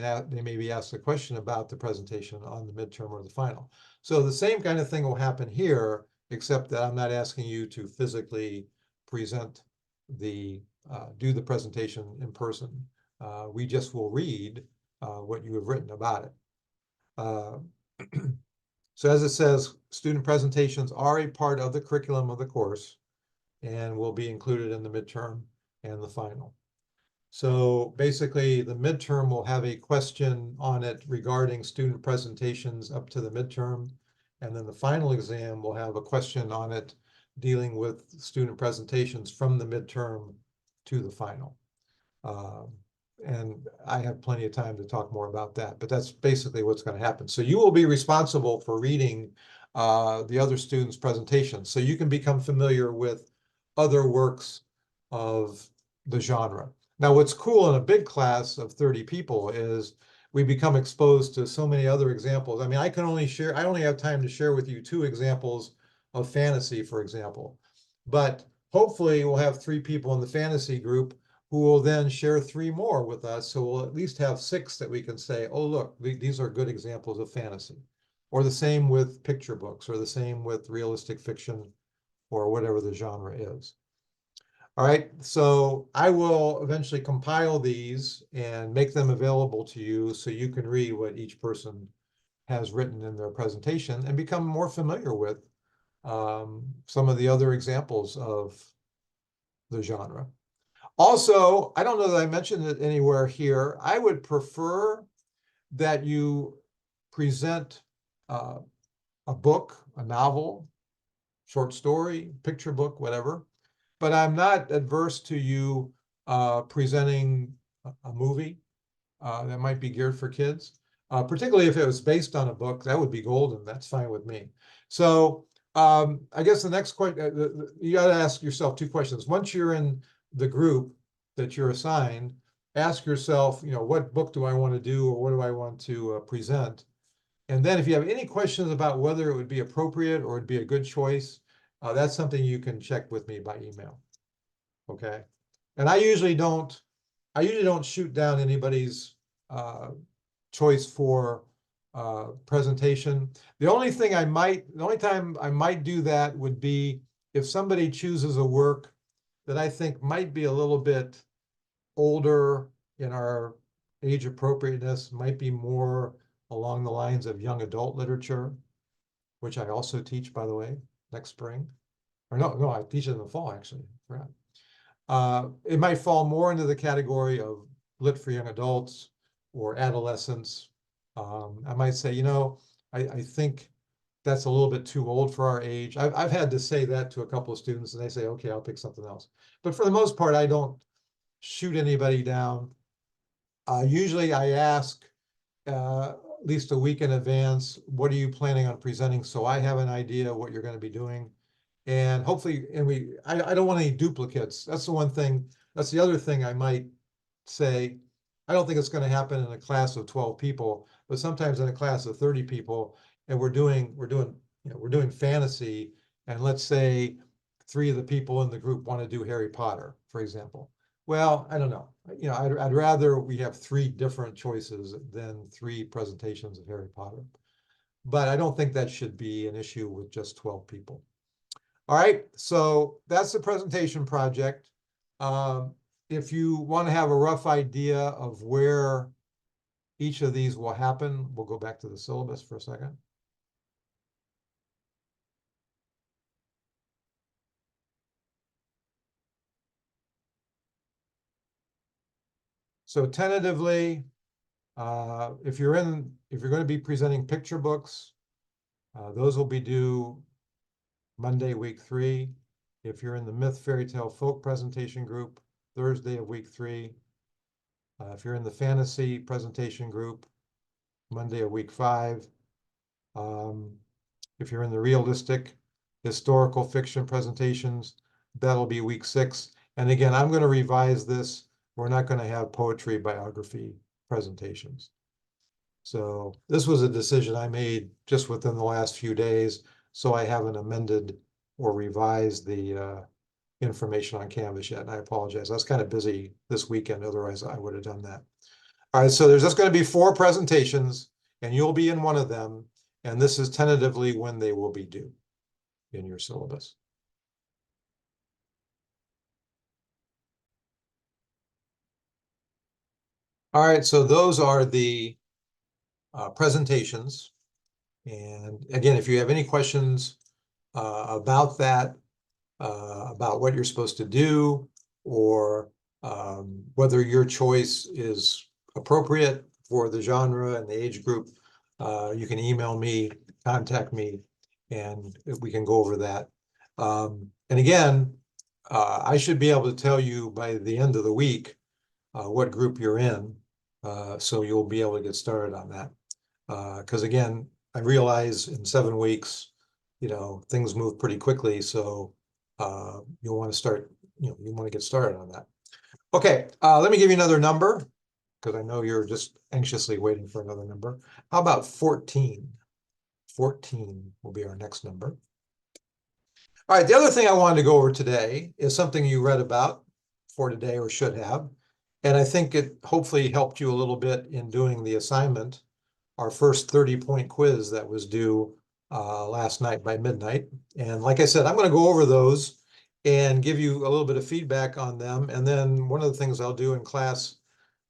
asked a question about the presentation on the midterm or the final. So the same kind of thing will happen here, except that I'm not asking you to physically present do the presentation in person. We just will read what you have written about it. So as it says, student presentations are a part of the curriculum of the course and will be included in the midterm and the final. So basically, the midterm will have a question on it regarding student presentations up to the midterm, and then the final exam will have a question on it dealing with student presentations from the midterm to the final. And I have plenty of time to talk more about that, but that's basically what's going to happen. So you will be responsible for reading the other students' presentations, so you can become familiar with other works of the genre. Now, what's cool in a big class of 30 people is we become exposed to so many other examples. I mean, I only have time to share with you 2 examples of fantasy, for example, but hopefully we'll have 3 people in the fantasy group who will then share 3 more with us. So we'll at least have 6 that we can say, oh, look, these are good examples of fantasy. Or the same with picture books, or the same with realistic fiction, or whatever the genre is. All right, so I will eventually compile these and make them available to you so you can read what each person has written in their presentation and become more familiar with some of the other examples of the genre. Also, I don't know that I mentioned it anywhere here. I would prefer that you present a book, a novel, short story, picture book, whatever. But I'm not adverse to you presenting a movie that might be geared for kids, particularly if it was based on a book. That would be golden. That's fine with me. So I guess the next question, you got to ask yourself 2 questions. Once you're in the group that you're assigned, ask yourself, what book do I want to do, or what do I want to present? And then if you have any questions about whether it would be appropriate or it'd be a good choice, that's something you can check with me by email. Okay. And I usually don't shoot down anybody's choice for presentation. The only time I might do that would be if somebody chooses a work that I think might be a little bit older in our age appropriateness, might be more along the lines of young adult literature, which I also teach, by the way, next spring. Or no, I teach it in the fall, actually. It might fall more into the category of lit for young adults or adolescents. I might say, I think that's a little bit too old for our age. I've had to say that to a couple of students, and they say, okay, I'll pick something else. But for the most part, I don't shoot anybody down. Usually I ask at least a week in advance, what are you planning on presenting? So I have an idea what you're going to be doing. And hopefully, I don't want any duplicates. That's the one thing. That's the other thing I might say. I don't think it's going to happen in a class of 12 people, but sometimes in a class of 30 people, and we're doing fantasy, and let's say 3 of the people in the group want to do Harry Potter, for example. Well, I don't know. I'd rather we have 3 different choices than 3 presentations of Harry Potter. But I don't think that should be an issue with just 12 people. All right, so that's the presentation project. If you want to have a rough idea of where each of these will happen, we'll go back to the syllabus for a second. So tentatively, if you're going to be presenting picture books, those will be due Monday, week 3. If you're in the myth, fairy tale, folk presentation group, Thursday of week 3. If you're in the fantasy presentation group, Monday of week 5. If you're in the realistic historical fiction presentations, that'll be week 6. And again, I'm going to revise this. We're not going to have poetry biography presentations. So this was a decision I made just within the last few days. So I haven't amended or revised the information on Canvas yet. And I apologize. I was kind of busy this weekend. Otherwise, I would have done that. All right, so there's just going to be 4 presentations, and you'll be in one of them. And this is tentatively when they will be due in your syllabus. All right, so those are the presentations. And again, if you have any questions about that, about what you're supposed to do, or whether your choice is appropriate for the genre and the age group, you can email me, contact me, and we can go over that. And again, I should be able to tell you by the end of the week what group you're in, so you'll be able to get started on that. Because again, I realize in 7 weeks, things move pretty quickly, so you'll want to start, you want to get started on that. Okay, let me give you another number, because I know you're just anxiously waiting for another number. How about 14? 14 will be our next number. All right, the other thing I wanted to go over today is something you read about for today, or should have, and I think it hopefully helped you a little bit in doing the assignment, our first 30-point quiz that was due last night by midnight. And like I said, I'm going to go over those and give you a little bit of feedback on them. And then one of the things I'll do in class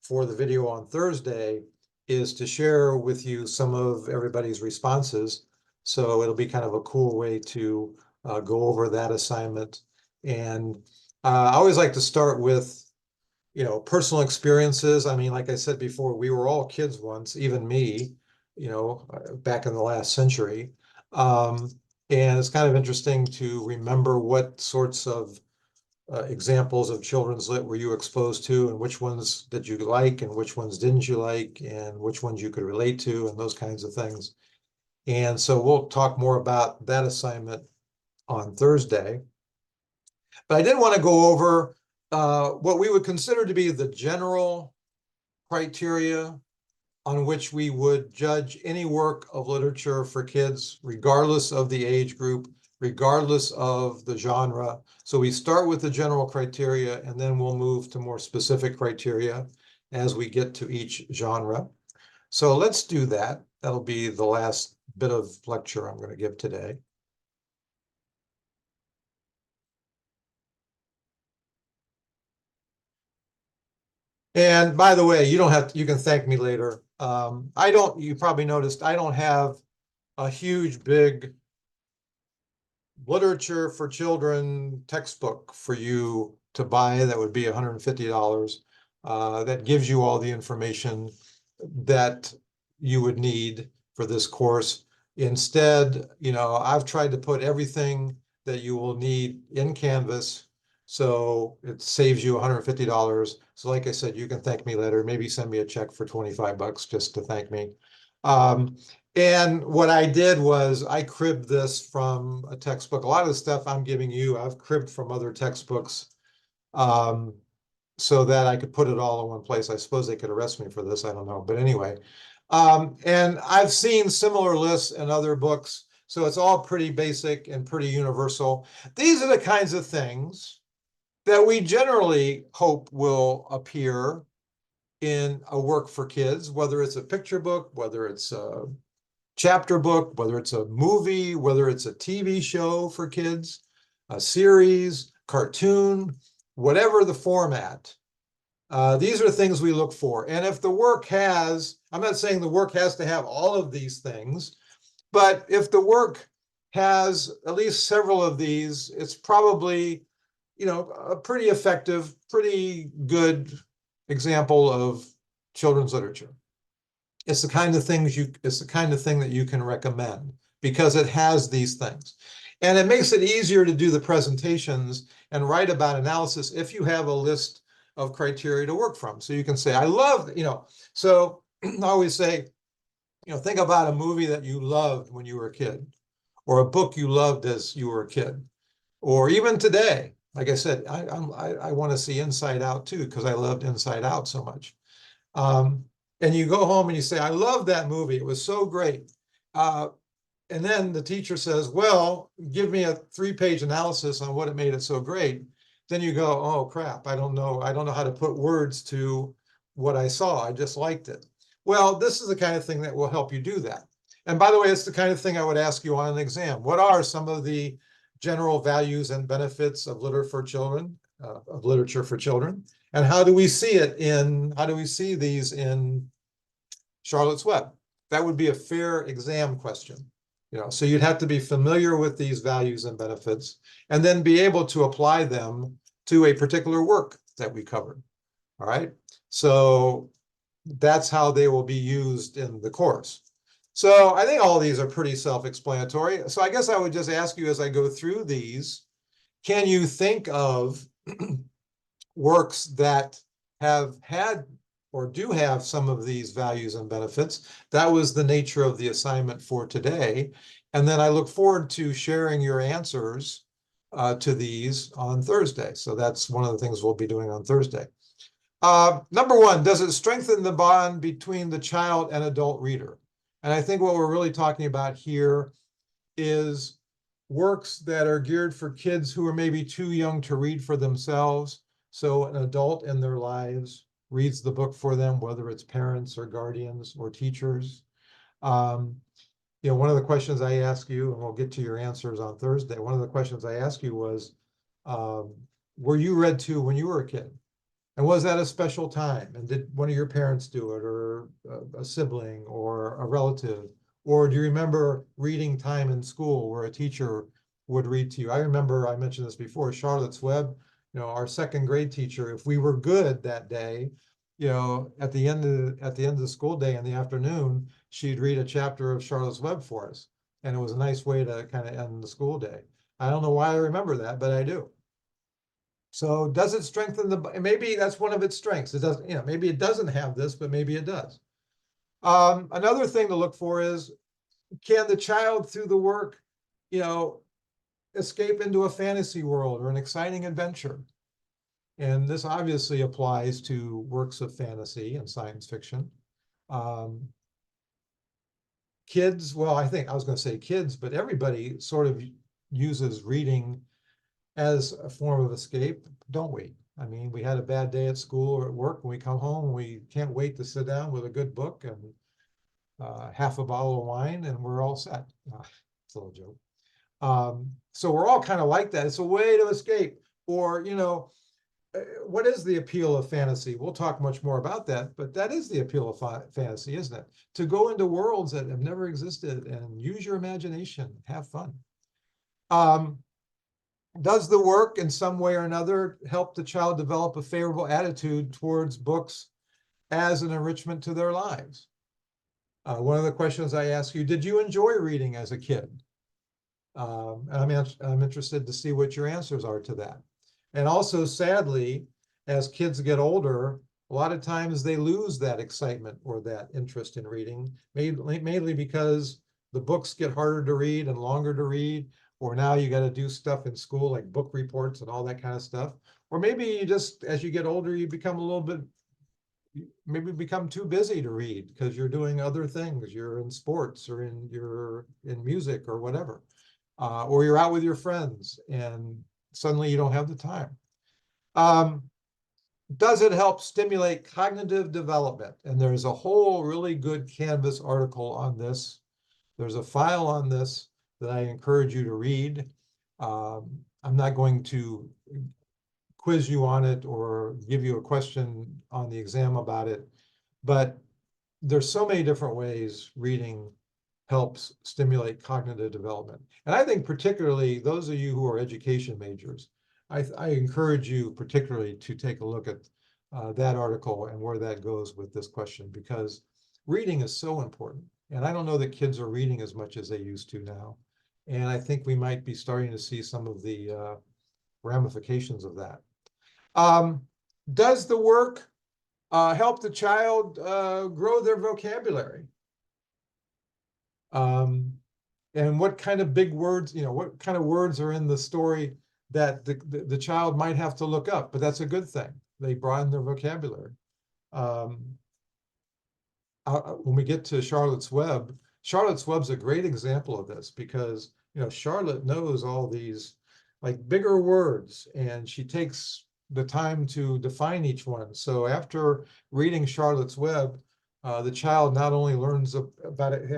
for the video on Thursday is to share with you some of everybody's responses. So it'll be kind of a cool way to go over that assignment. And I always like to start with personal experiences. I mean, like I said before, we were all kids once, even me, back in the last century. And it's kind of interesting to remember what sorts of examples of children's lit were you exposed to, and which ones did you like, and which ones didn't you like, and which ones you could relate to, and those kinds of things. And so we'll talk more about that assignment on Thursday. But I did want to go over what we would consider to be the general criteria on which we would judge any work of literature for kids, regardless of the age group, regardless of the genre. So we start with the general criteria, and then we'll move to more specific criteria. as we get to each genre. So let's do that. That'll be the last bit of lecture I'm going to give today. And by the way, you don't have to, you can thank me later. You probably noticed I don't have a huge, big literature for children textbook for you to buy that would be $150 that gives you all the information that you would need for this course. Instead, I've tried to put everything that you will need in Canvas, so it saves you $150. So like I said, you can thank me later. Maybe send me a check for 25 bucks just to thank me. And what I did was I cribbed this from a textbook. A lot of the stuff I'm giving you, I've cribbed from other textbooks so that I could put it all in one place. I suppose they could arrest me for this. I don't know. But anyway, and I've seen similar lists in other books. So it's all pretty basic and pretty universal. These are the kinds of things that we generally hope will appear in a work for kids, whether it's a picture book, whether it's a chapter book, whether it's a movie, whether it's a TV show for kids, a series, cartoon, whatever the format. These are things we look for. And if the work has, I'm not saying the work has to have all of these things, but if the work has at least several of these, it's probably, a pretty effective, pretty good example of children's literature. It's the kind of thing that you can recommend because it has these things. And it makes it easier to do the presentations and write about analysis if you have a list of criteria to work from. So you can say, I love, so I always say, think about a movie that you loved when you were a kid, or a book you loved as you were a kid, or even today. Like I said, I want to see Inside Out too, because I loved Inside Out so much. And you go home and you say, I love that movie. It was so great. And then the teacher says, well, give me a 3-page analysis on what it made it so great. Then you go, oh crap, I don't know how to put words to what I saw. I just liked it. Well, this is the kind of thing that will help you do that. And by the way, it's the kind of thing I would ask you on an exam. What are some of the general values and benefits of literature for children? And how do we see these in Charlotte's Web? That would be a fair exam question. So you'd have to be familiar with these values and benefits and then be able to apply them to a particular work that we covered. All right. So that's how they will be used in the course. So I think all of these are pretty self-explanatory. So I guess I would just ask you as I go through these, can you think of works that have had or do have some of these values and benefits? That was the nature of the assignment for today. And then I look forward to sharing your answers to these on Thursday. So that's one of the things we'll be doing on Thursday. Number one, does it strengthen the bond between the child and adult reader? And I think what we're really talking about here is works that are geared for kids who are maybe too young to read for themselves. So an adult in their lives reads the book for them, whether it's parents or guardians or teachers. One of the questions I ask you, and we'll get to your answers on Thursday, one of the questions I asked you was, were you read to when you were a kid? And was that a special time? And did one of your parents do it, or a sibling, or a relative? Or do you remember reading time in school where a teacher would read to you? I remember, I mentioned this before, Charlotte's Web, our second grade teacher, if we were good that day, at the end of the school day in the afternoon, she'd read a chapter of Charlotte's Web for us. And it was a nice way to kind of end the school day. I don't know why I remember that, but I do. So does it strengthen maybe that's one of its strengths. It doesn't, maybe it doesn't have this, but maybe it does. Another thing to look for is, can the child through the work, escape into a fantasy world or an exciting adventure? And this obviously applies to works of fantasy and science fiction. Kids, well, I was going to say kids, but everybody sort of uses reading as a form of escape, don't we? I mean, we had a bad day at school or at work, when we come home, we can't wait to sit down with a good book and half a bottle of wine, and we're all set. It's a little joke. So we're all kind of like that. It's a way to escape. Or, what is the appeal of fantasy? We'll talk much more about that, but that is the appeal of fantasy, isn't it? To go into worlds that have never existed and use your imagination, have fun. Does the work in some way or another help the child develop a favorable attitude towards books as an enrichment to their lives? One of the questions I ask you, did you enjoy reading as a kid? And I'm interested to see what your answers are to that. And also, sadly, as kids get older, a lot of times they lose that excitement or that interest in reading, mainly because the books get harder to read and longer to read, or now you got to do stuff in school like book reports and all that kind of stuff. Or maybe you just, as you get older, you become a little bit, maybe become too busy to read because you're doing other things. You're in sports or you're in music or whatever. Or you're out with your friends and suddenly you don't have the time. Does it help stimulate cognitive development? And there's a whole really good Canvas article on this. There's a file on this that I encourage you to read. I'm not going to quiz you on it or give you a question on the exam about it, but there's so many different ways reading helps stimulate cognitive development. And I think particularly those of you who are education majors, I encourage you particularly to take a look at that article and where that goes with this question, because reading is so important. And I don't know that kids are reading as much as they used to now. And I think we might be starting to see some of the ramifications of that. Does the work help the child grow their vocabulary? And what kind of big words, what kind of words are in the story that the child might have to look up, but that's a good thing. They broaden their vocabulary. When we get to Charlotte's Web's a great example of this because, Charlotte knows all these like bigger words and she takes the time to define each one. So after reading Charlotte's Web, the child not only learns about it,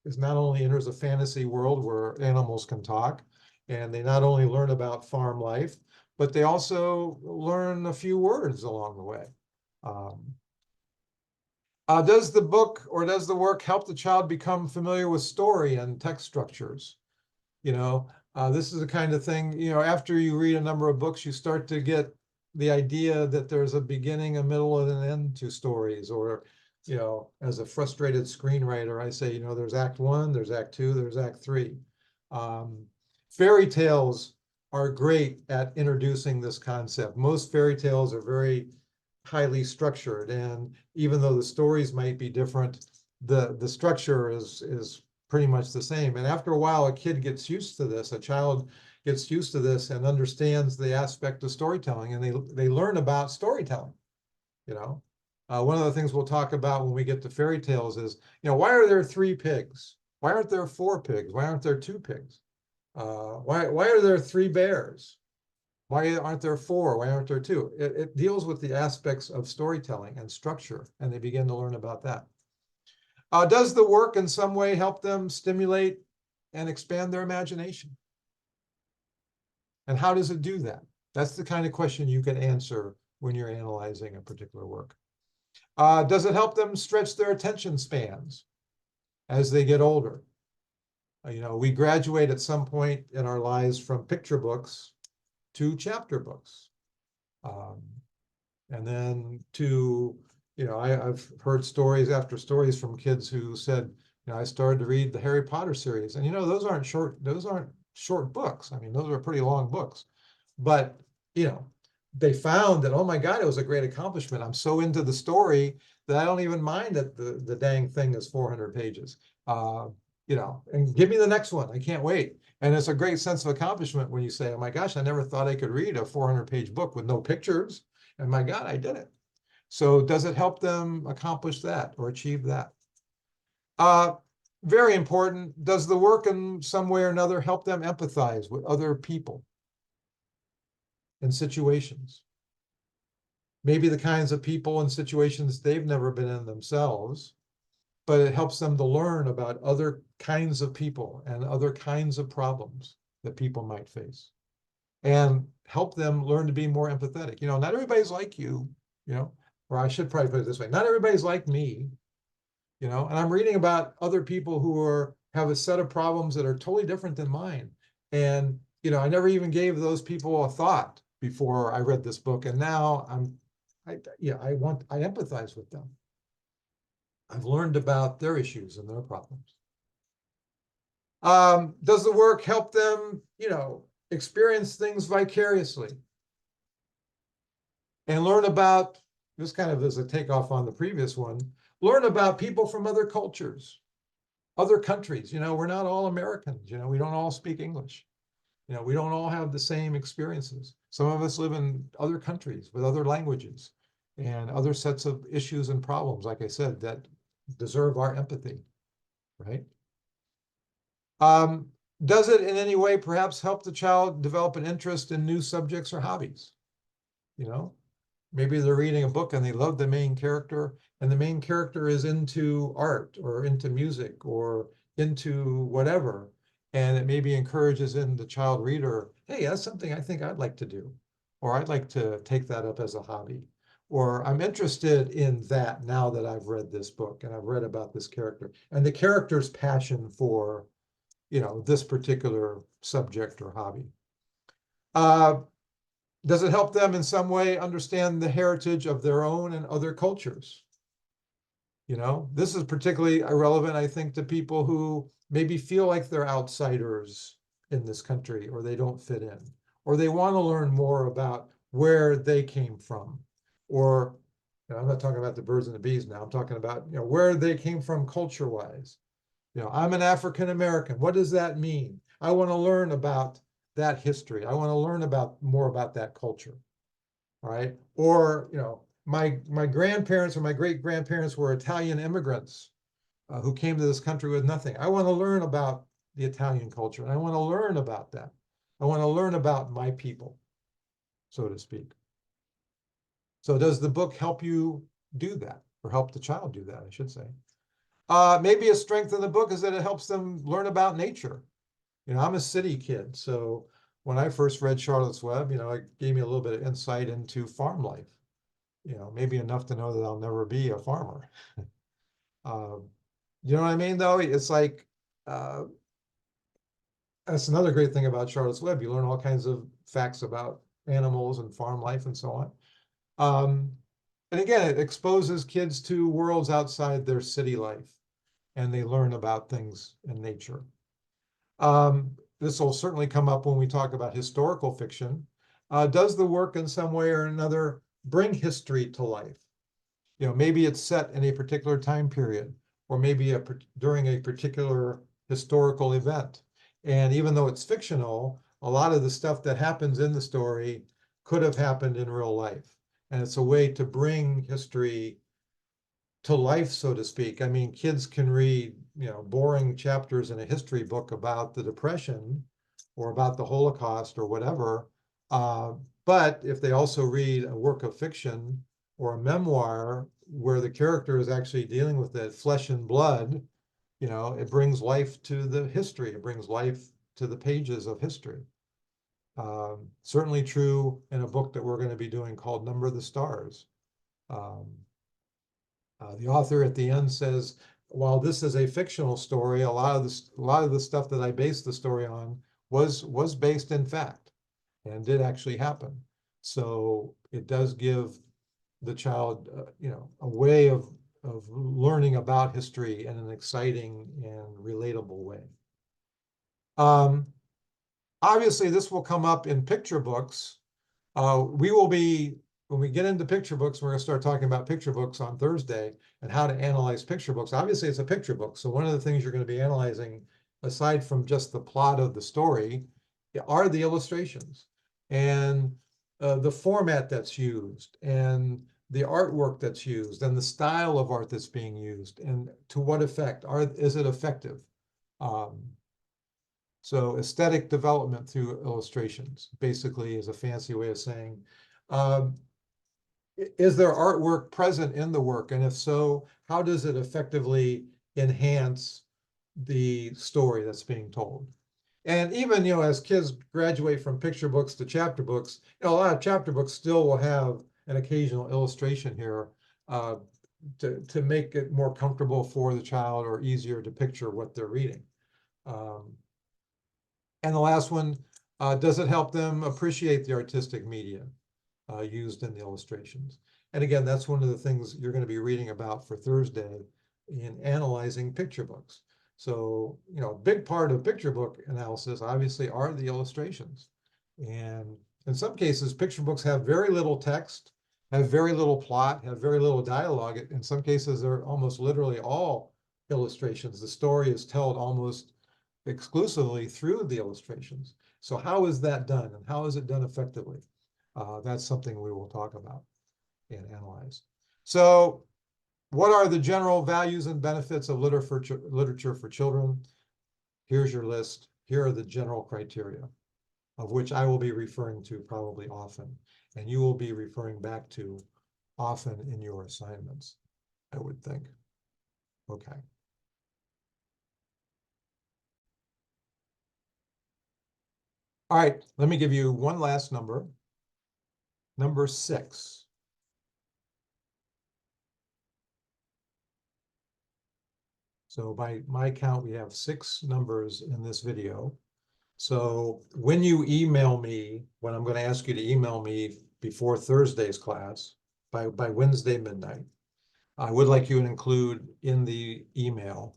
is not only enters a fantasy world where animals can talk, and they not only learn about farm life, but they also learn a few words along the way. Does the book or does the work help the child become familiar with story and text structures? This is the kind of thing, after you read a number of books, you start to get the idea that there's a beginning, a middle, and an end to stories. Or, as a frustrated screenwriter, I say, there's act one, there's act two, there's act three. Fairy tales are great at introducing this concept. Most fairy tales are very highly structured, and even though the stories might be different, the structure is pretty much the same. And after a while, a kid gets used to this, a child gets used to this and understands the aspect of storytelling, and they learn about storytelling. One of the things we'll talk about when we get to fairy tales is, why are there 3 pigs? Why aren't there 4 pigs? Why aren't there 2 pigs? Why are there 3 bears? Why aren't there 4? Why aren't there 2? It deals with the aspects of storytelling and structure, and they begin to learn about that. Does the work in some way help them stimulate and expand their imagination? And how does it do that? That's the kind of question you can answer when you're analyzing a particular work. Does it help them stretch their attention spans as they get older? We graduate at some point in our lives from picture books to chapter books. And then to, I've heard stories after stories from kids who said, I started to read the Harry Potter series. And, those aren't short books. I mean, those are pretty long books. But, they found that, oh my God, it was a great accomplishment. I'm so into the story that I don't even mind that the dang thing is 400 pages. And give me the next one. I can't wait. And it's a great sense of accomplishment when you say, oh my gosh, I never thought I could read a 400-page book with no pictures. And my God, I did it. So does it help them accomplish that or achieve that? Very important. Does the work in some way or another help them empathize with other people and situations? maybe the kinds of people and situations they've never been in themselves, but it helps them to learn about other kinds of people and other kinds of problems that people might face, and help them learn to be more empathetic. Not everybody's like you, or I should probably put it this way, not everybody's like me, and I'm reading about other people who have a set of problems that are totally different than mine. And, I never even gave those people a thought before I read this book. And now I empathize with them. I've learned about their issues and their problems. Does the work help them, experience things vicariously and learn about, this kind of is a takeoff on the previous one, learn about people from other cultures, other countries. We're not all Americans. We don't all speak English. We don't all have the same experiences. Some of us live in other countries with other languages and other sets of issues and problems, like I said, that deserve our empathy, right? Does it in any way perhaps help the child develop an interest in new subjects or hobbies? Maybe they're reading a book and they love the main character, and the main character is into art or into music or into whatever. And it maybe encourages in the child reader, hey, that's something I think I'd like to do, or I'd like to take that up as a hobby, or I'm interested in that now that I've read this book and I've read about this character and the character's passion for, this particular subject or hobby. Does it help them in some way understand the heritage of their own and other cultures? This is particularly relevant, I think, to people who maybe feel like they're outsiders in this country, or they don't fit in, or they want to learn more about where they came from. Or, I'm not talking about the birds and the bees now. I'm talking about, where they came from culture-wise. I'm an African American. What does that mean? I want to learn about that history. I want to learn more about that culture, right? Or, my grandparents or my great grandparents were Italian immigrants who came to this country with nothing. I want to learn about the Italian culture, and I want to learn about that. I want to learn about my people, so to speak. So does the book help you do that, or help the child do that, I should say? Maybe a strength in the book is that it helps them learn about nature. I'm a city kid, so when I first read Charlotte's Web, it gave me a little bit of insight into farm life. Maybe enough to know that I'll never be a farmer. You know what I mean, though? It's like, that's another great thing about Charlotte's Web. You learn all kinds of facts about animals and farm life and so on. And again, it exposes kids to worlds outside their city life, and they learn about things in nature. This will certainly come up when we talk about historical fiction. Does the work in some way or another bring history to life? Maybe it's set in a particular time period, or maybe during a particular historical event. And even though it's fictional, a lot of the stuff that happens in the story could have happened in real life. And it's a way to bring history to life, so to speak. I mean, kids can read, boring chapters in a history book about the Depression or about the Holocaust or whatever. But if they also read a work of fiction or a memoir where the character is actually dealing with it, flesh and blood, it brings life to the history. It brings life to the pages of history. Certainly true in a book that we're going to be doing called Number the Stars. The author at the end says, while this is a fictional story, a lot of the stuff that I based the story on was based in fact and did actually happen. So it does give the child, a way of learning about history in an exciting and relatable way. Obviously, this will come up in picture books. When we get into picture books, we're going to start talking about picture books on Thursday and how to analyze picture books. Obviously, it's a picture book. So one of the things you're going to be analyzing, aside from just the plot of the story, are the illustrations and the format that's used and the artwork that's used and the style of art that's being used and to what effect. Is it effective? So aesthetic development through illustrations basically is a fancy way of saying, is there artwork present in the work? And if so, how does it effectively enhance the story that's being told? And even, as kids graduate from picture books to chapter books, a lot of chapter books still will have an occasional illustration here uh, to make it more comfortable for the child or easier to picture what they're reading. Um, and the last one, does it help them appreciate the artistic media used in the illustrations? And again, that's one of the things you're going to be reading about for Thursday in analyzing picture books. So, a big part of picture book analysis obviously are the illustrations. And in some cases, picture books have very little text, have very little plot, have very little dialogue. In some cases, they're almost literally all illustrations. The story is told almost exclusively through the illustrations. So how is that done, and how is it done effectively? That's something we will talk about and analyze. So what are the general values and benefits of literature for children? Here's your list. Here are the general criteria, of which I will be referring to probably often, and you will be referring back to often in your assignments, I would think. Okay. All right, let me give you one last number. Number 6. So by my count, we have 6 numbers in this video. So when you email me, when I'm going to ask you to email me before Thursday's class, by Wednesday midnight, I would like you to include in the email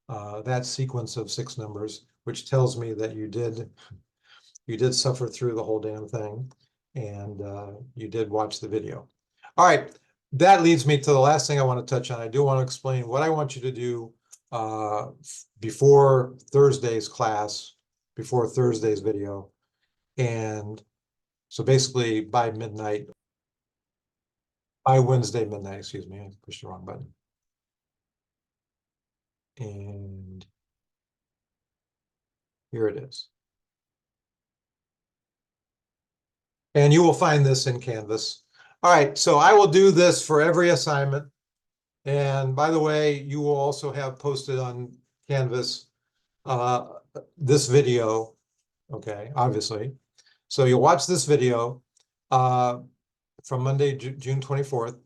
that sequence of 6 numbers, which tells me that you did suffer through the whole damn thing, and you did watch the video. All right, that leads me to the last thing I want to touch on. I do want to explain what I want you to do before Thursday's class, before Thursday's video. And so basically by midnight, by Wednesday midnight, excuse me, I pushed the wrong button. And here it is. And you will find this in Canvas. All right, so I will do this for every assignment. And by the way, you will also have posted on Canvas this video, okay, obviously. So you'll watch this video from Monday, June 24th.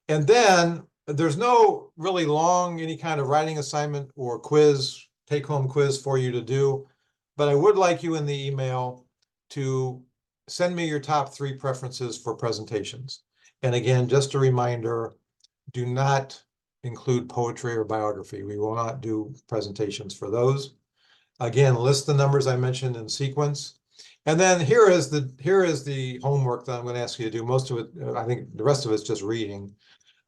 And then there's no really long any kind of writing assignment or quiz, take-home quiz for you to do. But I would like you in the email to send me your top 3 preferences for presentations. And again, just a reminder, do not include poetry or biography. We will not do presentations for those. Again, list the numbers I mentioned in sequence. And then here is the homework that I'm going to ask you to do. Most of it, I think the rest of it's just reading.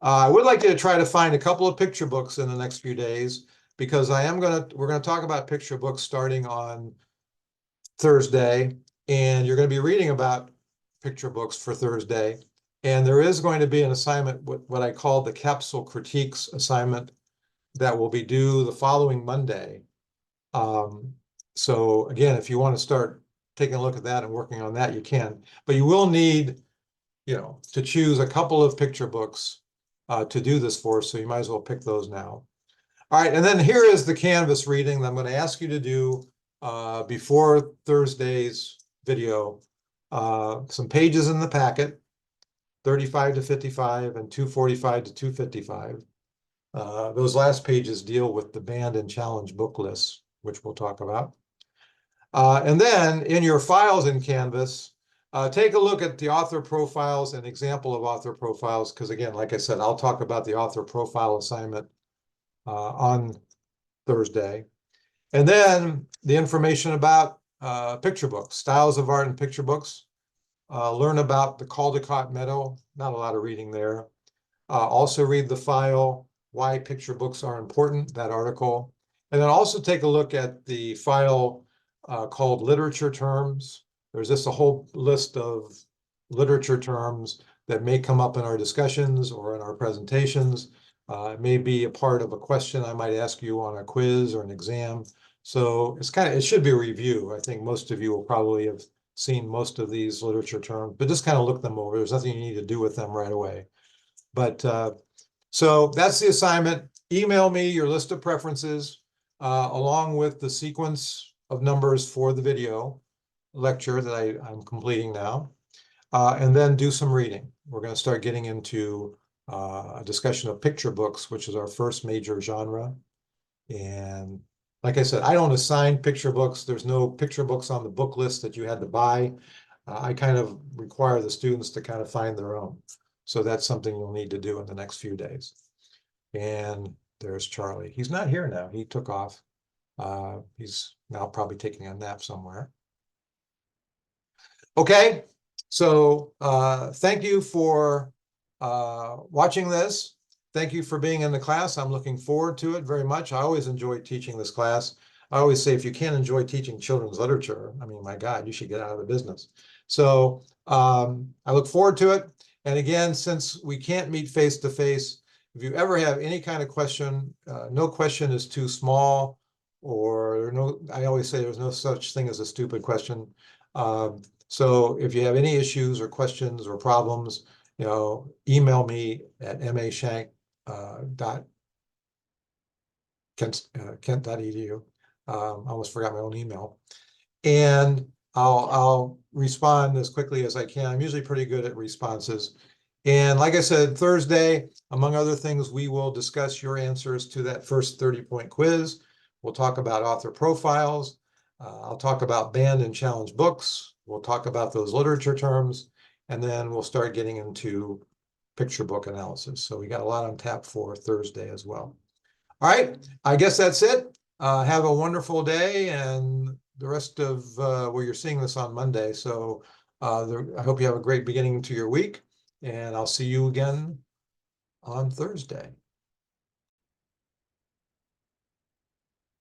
I would like you to try to find a couple of picture books in the next few days, because we're going to talk about picture books starting on Thursday, and you're going to be reading about picture books for Thursday. And there is going to be an assignment, what I call the capsule critiques assignment, that will be due the following Monday. So again, if you want to start taking a look at that and working on that, you can. But you will need, to choose a couple of picture books to do this for, so you might as well pick those now. All right, and then here is the Canvas reading that I'm going to ask you to do before Thursday's video. Some pages in the packet, 35 to 55 and 245 to 255. Those last pages deal with the band and challenge book lists, which we'll talk about. And then in your files in Canvas, take a look at the author profiles, an example of author profiles, because again, like I said, I'll talk about the author profile assignment on Thursday. And then the information about picture books, styles of art in picture books. Learn about the Caldecott Meadow, not a lot of reading there. Also read the file, Why Picture Books Are Important, that article. And then also take a look at the file called Literature Terms. There's just a whole list of literature terms that may come up in our discussions or in our presentations. It may be a part of a question I might ask you on a quiz or an exam. So it should be a review. I think most of you will probably have seen most of these literature terms, but just kind of look them over. There's nothing you need to do with them right away. But so that's the assignment. Email me your list of preferences along with the sequence of numbers for the video lecture that I'm completing now. And then do some reading. We're going to start getting into a discussion of picture books, which is our first major genre. And like I said, I don't assign picture books. There's no picture books on the book list that you had to buy. I kind of require the students to kind of find their own. So that's something you'll need to do in the next few days. And there's Charlie. He's not here now. He took off. He's now probably taking a nap somewhere. Okay, so thank you for watching this. Thank you for being in the class. I'm looking forward to it very much. I always enjoy teaching this class. I always say if you can't enjoy teaching children's literature, I mean, my God, you should get out of the business. So I look forward to it. And again, since we can't meet face to face, if you ever have any kind of question, no question is too small, or no, I always say there's no such thing as a stupid question. So if you have any issues or questions or problems, email me at kent.edu. I almost forgot my own email. And I'll respond as quickly as I can. I'm usually pretty good at responses. And like I said, Thursday, among other things, we will discuss your answers to that first 30-point quiz. We'll talk about author profiles. I'll talk about banned and challenged books. We'll talk about those literature terms, and then we'll start getting into picture book analysis. So we got a lot on tap for Thursday as well. All right, I guess that's it. Have a wonderful day, and the rest of well, you're seeing this on Monday. So I hope you have a great beginning to your week, and I'll see you again on Thursday.